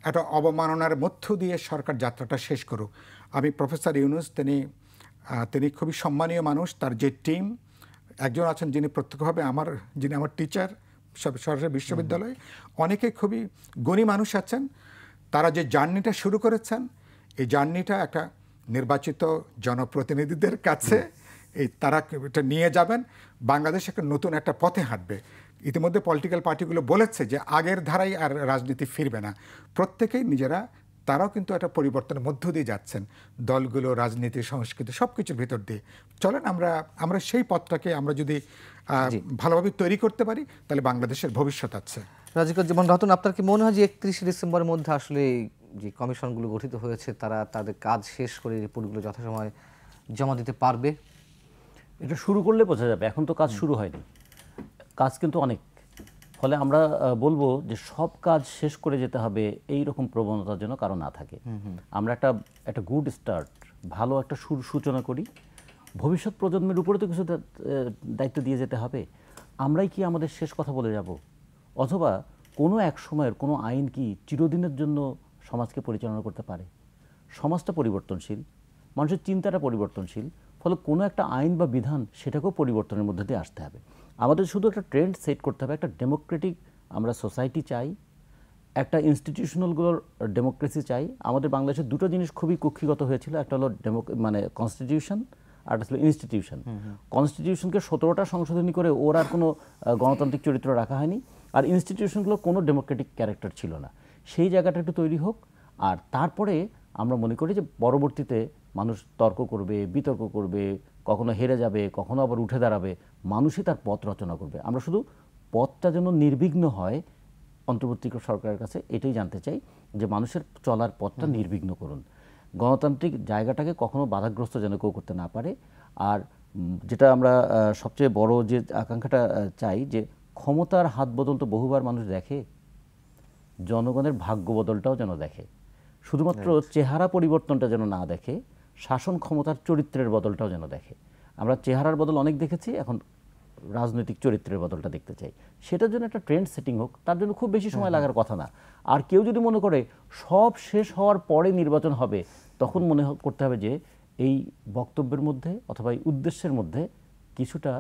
একটা অবমাননার মধ্য দিয়ে সরকার যাত্রাটা শেষ করুক। আমি প্রফেসর ইউনুস, তিনি খুবই সম্মানীয় মানুষ, তার যে টিম, একজন আছেন যিনি প্রত্যক্ষভাবে যিনি আমার টিচার সরাসরি বিশ্ববিদ্যালয়ে, অনেকে খুবই গুণী মানুষ আছেন, তারা যে জার্নিটা শুরু করেছেন, এই জার্নিটা একটা নির্বাচিত জনপ্রতিনিধিদের কাছে তারা এটা নিয়ে যাবেন, বাংলাদেশ একটা নতুন একটা পথে হাঁটবে। ইতিমধ্যে পলিটিক্যাল পার্টিগুলো বলেছে যে আগের ধারায় আর রাজনীতি ফিরবে না, প্রত্যেকেই নিজেরা তারাও কিন্তু একটা পরিবর্তনের মধ্য দিয়ে যাচ্ছেন, দলগুলো, রাজনীতি, সংস্কৃতি সব কিছুর ভিতর দিয়ে। চলেন আমরা সেই পথটাকে আমরা যদি ভালোভাবে তৈরি করতে পারি, তাহলে বাংলাদেশের ভবিষ্যৎ আছে। রাজিকুজ্জামান রাতুন, আপনার কি মনে হয় যে 31শে ডিসেম্বরের মধ্যে আসলে যে কমিশনগুলো গঠিত হয়েছে তারা তাদের কাজ শেষ করে রিপোর্টগুলো যথাসময়ে জমা দিতে পারবে? এটা শুরু করলে বোঝা যাবে, এখন তো কাজ শুরু হয়নি, কাজ কিন্তু অনেক। ফলে আমরা বলবো যে সব কাজ শেষ করে যেতে হবে এই রকম প্রবণতার জন্য কারো না থাকে। আমরা একটা গুড স্টার্ট, ভালো একটা সূচনা করি, ভবিষ্যৎ প্রজন্মের উপরে তো কিছু দায়িত্ব দিয়ে যেতে হবে। আমরাই কি আমাদের শেষ কথা বলে যাব? অথবা কোনো এক সময়ের কোনো আইন কি চিরদিনের জন্য সমাজকে পরিচালনা করতে পারে? সমাজটা পরিবর্তনশীল, মানুষের চিন্তাটা পরিবর্তনশীল, ফলে কোনো একটা আইন বা বিধান সেটাকেও পরিবর্তনের মধ্যে দিয়ে আসতে হবে। আমাদের শুধু একটা ট্রেন্ড সেট করতে হবে, একটা ডেমোক্রেটিক আমরা সোসাইটি চাই, একটা ইনস্টিটিউশনালগুলোর ডেমোক্রেসি চাই। আমাদের বাংলাদেশের দুটো জিনিস খুবই কক্ষিগত হয়েছিল, একটা হলো কনস্টিটিউশন, আর একটা ছিল ইনস্টিটিউশন। কনস্টিটিউশনকে 17টা সংশোধনী করে ওর আর কোনো গণতান্ত্রিক চরিত্র রাখা হয়নি, আর ইনস্টিটিউশনগুলোর কোনো ডেমোক্রেটিক ক্যারেক্টার ছিল না। সেই জায়গাটা একটু তৈরি হোক, আর তারপরে আমরা মনে করি যে পরবর্তীতে মানুষ তর্ক করবে, বিতর্ক করবে, কখনো হেরে যাবে, কখনো আবার উঠে দাঁড়াবে, মানুষই তার পথ রচনা করবে। আমরা শুধু পথটা যেন নির্বিঘ্ন হয় অন্তর্বর্তী সরকারের কাছে এটাই জানতে চাই, যে মানুষের চলার পথটা নির্বিঘ্ন করুন, গণতান্ত্রিক জায়গাটাকে কখনো বাধাগ্রস্ত যেন কেউ করতে না পারে। আর যেটা আমরা সবচেয়ে বড় যে আকাঙ্ক্ষাটা চাই, যে ক্ষমতার হাত বদল তো বহুবার মানুষ দেখে, জনগণের ভাগ্য বদলটাও যেন দেখে। শুধুমাত্র চেহারা পরিবর্তনটা যেন না দেখে, শাসন ক্ষমতার চরিত্রের বদলটাও যেন দেখে। আমরা চেহারার বদল অনেক দেখেছি, এখন রাজনৈতিক চরিত্রের বদলটা দেখতে চাই। সেটার জন্য একটা ট্রেন্ড সেটিং হোক, তার জন্য খুব বেশি সময় লাগার কথা না। আর কেউ যদি মনে করে সব শেষ হওয়ার পরে নির্বাচন হবে, তখন মনে করতে হবে যে এই বক্তব্যের মধ্যে অথবা এই উদ্দেশ্যের মধ্যে কিছুটা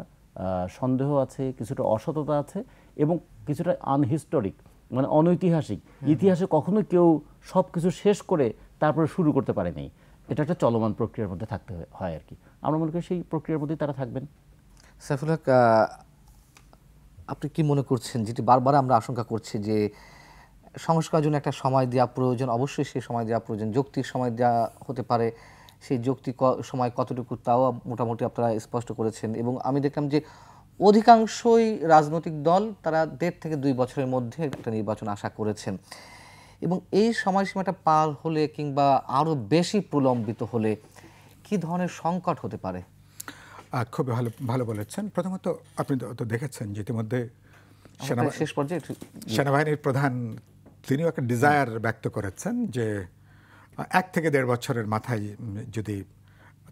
সন্দেহ আছে, কিছুটা অসততা আছে এবং কিছুটা আনহিস্টোরিক, মানে অনৈতিহাসিক। ইতিহাসে কখনো কেউ সব কিছু শেষ করে তারপরে শুরু করতে পারেনি। এটা একটা চলমান প্রক্রিয়ার মধ্যে থাকতে হয় আর কি। আমরা মনে করি সেই প্রক্রিয়ার মধ্যেই তারা থাকবেন। সাইফুল হক, আপনি কি মনে করছেন, যেটি বারবার আমরা আশঙ্কা করছি যে সংস্কারের জন্য একটা সময় দেওয়া প্রয়োজন, অবশ্যই সেই সময় দেওয়া প্রয়োজন, যৌক্তিক সময় দেওয়া হতে পারে, সেই যৌক্তিক সময় কতটুকু তাও মোটামুটি আপনারা স্পষ্ট করেছেন। এবং আমি দেখলাম যে অধিকাংশই রাজনৈতিক দল তারা 1.5 থেকে 2 বছরের মধ্যে একটা নির্বাচন আশা করেছেন। এবং এই সময়সীমাটা পার হলে কিংবা আরও বেশি প্রলম্বিত হলে কি ধরনের সংকট হতে পারে? খুব ভালো বলেছেন। প্রথমত আপনি তো দেখেছেন যে ইতিমধ্যে শেষ পর্যায়ে সেনাবাহিনীর প্রধান তিনিও একটা ডিজায়ার ব্যক্ত করেছেন যে 1 থেকে 1.5 বছরের মাথায় যদি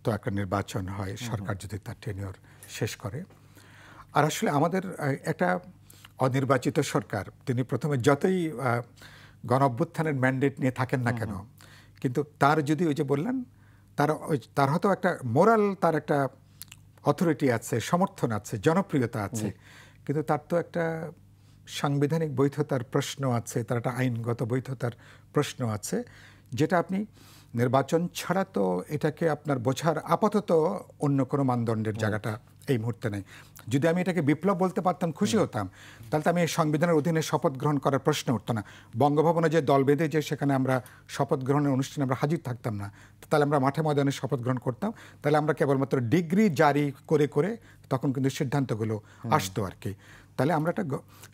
তো একটা নির্বাচন হয়, সরকার যদি তার টেনিওর শেষ করে। আর আসলে আমাদের একটা অনির্বাচিত সরকার, তিনি প্রথমে যতই গণ-অভ্যুত্থানের ম্যান্ডেট নিয়ে থাকেন না কেন, কিন্তু তার যদি ওই যে বললেন তার হয়তো একটা মোরাল, তার একটা অথরিটি আছে, সমর্থন আছে, জনপ্রিয়তা আছে, কিন্তু তার তো একটা সাংবিধানিক বৈধতার প্রশ্ন আছে, তার একটা আইনগত বৈধতার প্রশ্ন আছে, যেটা আপনি নির্বাচন ছাড়া তো এটাকে আপনার বোঝার আপাতত অন্য কোনো মানদণ্ডের জায়গাটা এই মুহূর্তে নেই। যদি আমি এটাকে বিপ্লব বলতে পারতাম, খুশি হতাম, তাহলে তো আমি এই সংবিধানের অধীনে শপথ গ্রহণ করার প্রশ্ন উঠতো না। বঙ্গভবনে যে দল বেঁধে যে সেখানে আমরা শপথ গ্রহণের অনুষ্ঠানে আমরা হাজির থাকতাম না, তাহলে আমরা মাঠে ময়দানে শপথ গ্রহণ করতাম, তাহলে আমরা কেবলমাত্র ডিগ্রি জারি করে করে তখন কিন্তু সিদ্ধান্তগুলো আসতো আর কি। তাহলে আমরা একটা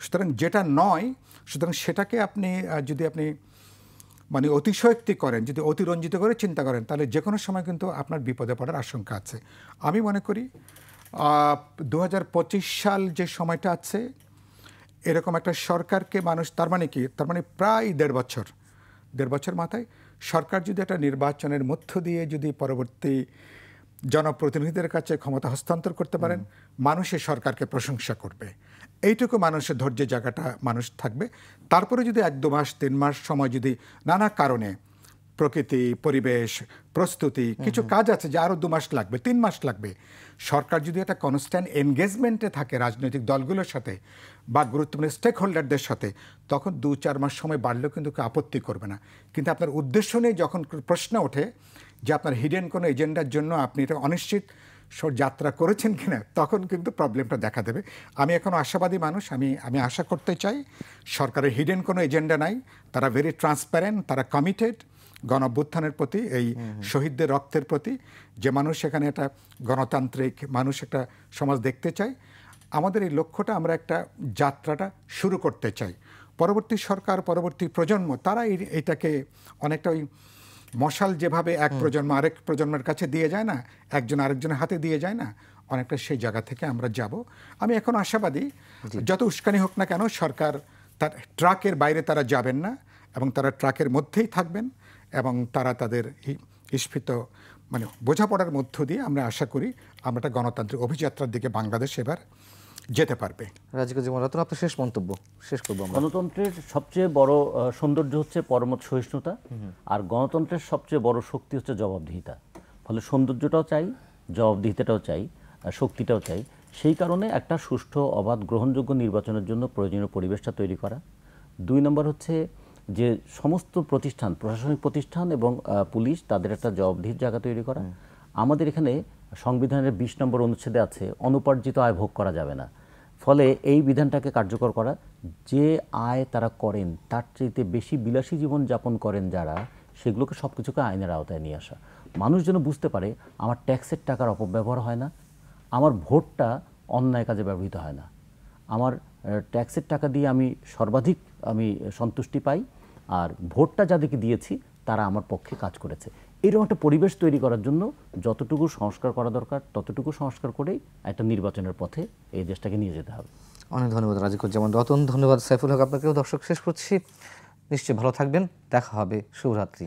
সুতরাং যেটা নয়, সুতরাং সেটাকে আপনি যদি আপনি মানে অতিশয়োক্তি করেন, যদি অতিরঞ্জিত করে চিন্তা করেন, তাহলে যে কোনো সময় কিন্তু আপনার বিপদে পড়ার আশঙ্কা আছে। আমি মনে করি 2025 সাল যে সময়টা আছে, এরকম একটা সরকারকে মানুষ, তার মানে কি, তার মানে প্রায় 1.5 বছর মাথায় সরকার যদি একটা নির্বাচনের মধ্য দিয়ে যদি পরবর্তী জনপ্রতিনিধিদের কাছে ক্ষমতা হস্তান্তর করতে পারেন, মানুষ এই সরকারকে প্রশংসা করবে। এইটুকু মানুষের ধৈর্য জায়গাটা মানুষ থাকবে। তারপরে যদি 1-2 মাস 3 মাস সময় যদি নানা কারণে প্রকৃতি, পরিবেশ, প্রস্তুতি, কিছু কাজ আছে যে আরও 2 মাস লাগবে, 3 মাস লাগবে, সরকার যদি একটা কনস্ট্যান্ট এনগেজমেন্টে থাকে রাজনৈতিক দলগুলোর সাথে বা গুরুত্বপূর্ণ স্টেক হোল্ডারদের সাথে, তখন 2-4 মাস সময় বাড়লেও কিন্তু কেউ আপত্তি করবে না। কিন্তু আপনার উদ্দেশ্য নেই যখন প্রশ্ন ওঠে যে আপনার হিডেন কোনো এজেন্ডার জন্য আপনি এটা অনিশ্চিত যাত্রা করেছেন কিনা, তখন কিন্তু প্রবলেমটা দেখা দেবে। আমি এখন আশাবাদী মানুষ, আমি আশা করতে চাই সরকারের হিডেন কোনো এজেন্ডা নাই, তারা ভেরি ট্রান্সপারেন্ট, তারা কমিটেড গণ-অভ্যুত্থানের প্রতি, এই শহীদদের রক্তের প্রতি, যে মানুষ এখানে একটা গণতান্ত্রিক মানুষ একটা সমাজ দেখতে চাই। আমাদের এই লক্ষ্যটা, আমরা একটা যাত্রাটা শুরু করতে চাই। পরবর্তী সরকার, পরবর্তী প্রজন্ম, তারা এইটাকে অনেকটা ওই মশাল যেভাবে এক প্রজন্ম আরেক প্রজন্মের কাছে দিয়ে যায় না, একজন আরেকজনের হাতে দিয়ে যায় না, অনেকটা সেই জায়গা থেকে আমরা যাব। আমি এখন আশাবাদী, যত উস্কানি হোক না কেন, সরকার তার ট্রাকের বাইরে তারা যাবেন না এবং তারা ট্রাকের মধ্যেই থাকবেন এবং তারা তাদের স্ফীত মানে বোঝাপড়ার মধ্য দিয়ে আমরা আশা করি আমরা একটা গণতান্ত্রিক অভিযাত্রার দিকে বাংলাদেশ এবার যেতে পারবে। রাজিকুল জীবন রতন, আপনার শেষ মন্তব্য শেষ করবো আমরা। গণতন্ত্রের সবচেয়ে বড় সৌন্দর্য হচ্ছে পরমত সহিষ্ণুতা, আর গণতন্ত্রের সবচেয়ে বড় শক্তি হচ্ছে জবাবদিহিতা। ফলে সৌন্দর্যটাও চাই, জবাবদিহিতাটাও চাই, শক্তিটাও চাই। সেই কারণে একটা সুষ্ঠু, অবাধ, গ্রহণযোগ্য নির্বাচনের জন্য প্রয়োজনীয় পরিবেশটা তৈরি করা। 2 নম্বর হচ্ছে যে সমস্ত প্রতিষ্ঠান, প্রশাসনিক প্রতিষ্ঠান এবং পুলিশ, তাদের একটা জবাবদিহির জায়গা তৈরি করা। আমাদের এখানে সংবিধানের 20 নম্বর অনুচ্ছেদে আছে অনুপার্জিত আয় ভোগ করা যাবে না। ফলে এই বিধানটাকে কার্যকর করা, যে আয় তারা করেন তার চাইতে বেশি বিলাসী জীবন যাপন করেন যারা, সেগুলোকে সব কিছুকে আইনের আওতায় নিয়ে আসা। মানুষ যেন বুঝতে পারে আমার ট্যাক্সের টাকার অপব্যবহার হয় না, আমার ভোটটা অন্যায় কাজে ব্যবহৃত হয় না, আমার ট্যাক্সের টাকা দিয়ে আমি সর্বাধিক সন্তুষ্টি পাই, আর ভোটটা যাদেরকে দিয়েছি তারা আমার পক্ষে কাজ করেছে। এরকম একটা পরিবেশ তৈরি করার জন্য যতটুকু সংস্কার করা দরকার ততটুকু সংস্কার করেই একটা নির্বাচনের পথে এই দেশটাকে নিয়ে যেতে হবে। অনেক ধন্যবাদ রাজিকুজ্জামান রতন, ধন্যবাদ সাইফুল হক আপনাকেও। দর্শক শেষ করছি, নিশ্চয়ই ভালো থাকবেন, দেখা হবে, শুভরাত্রি।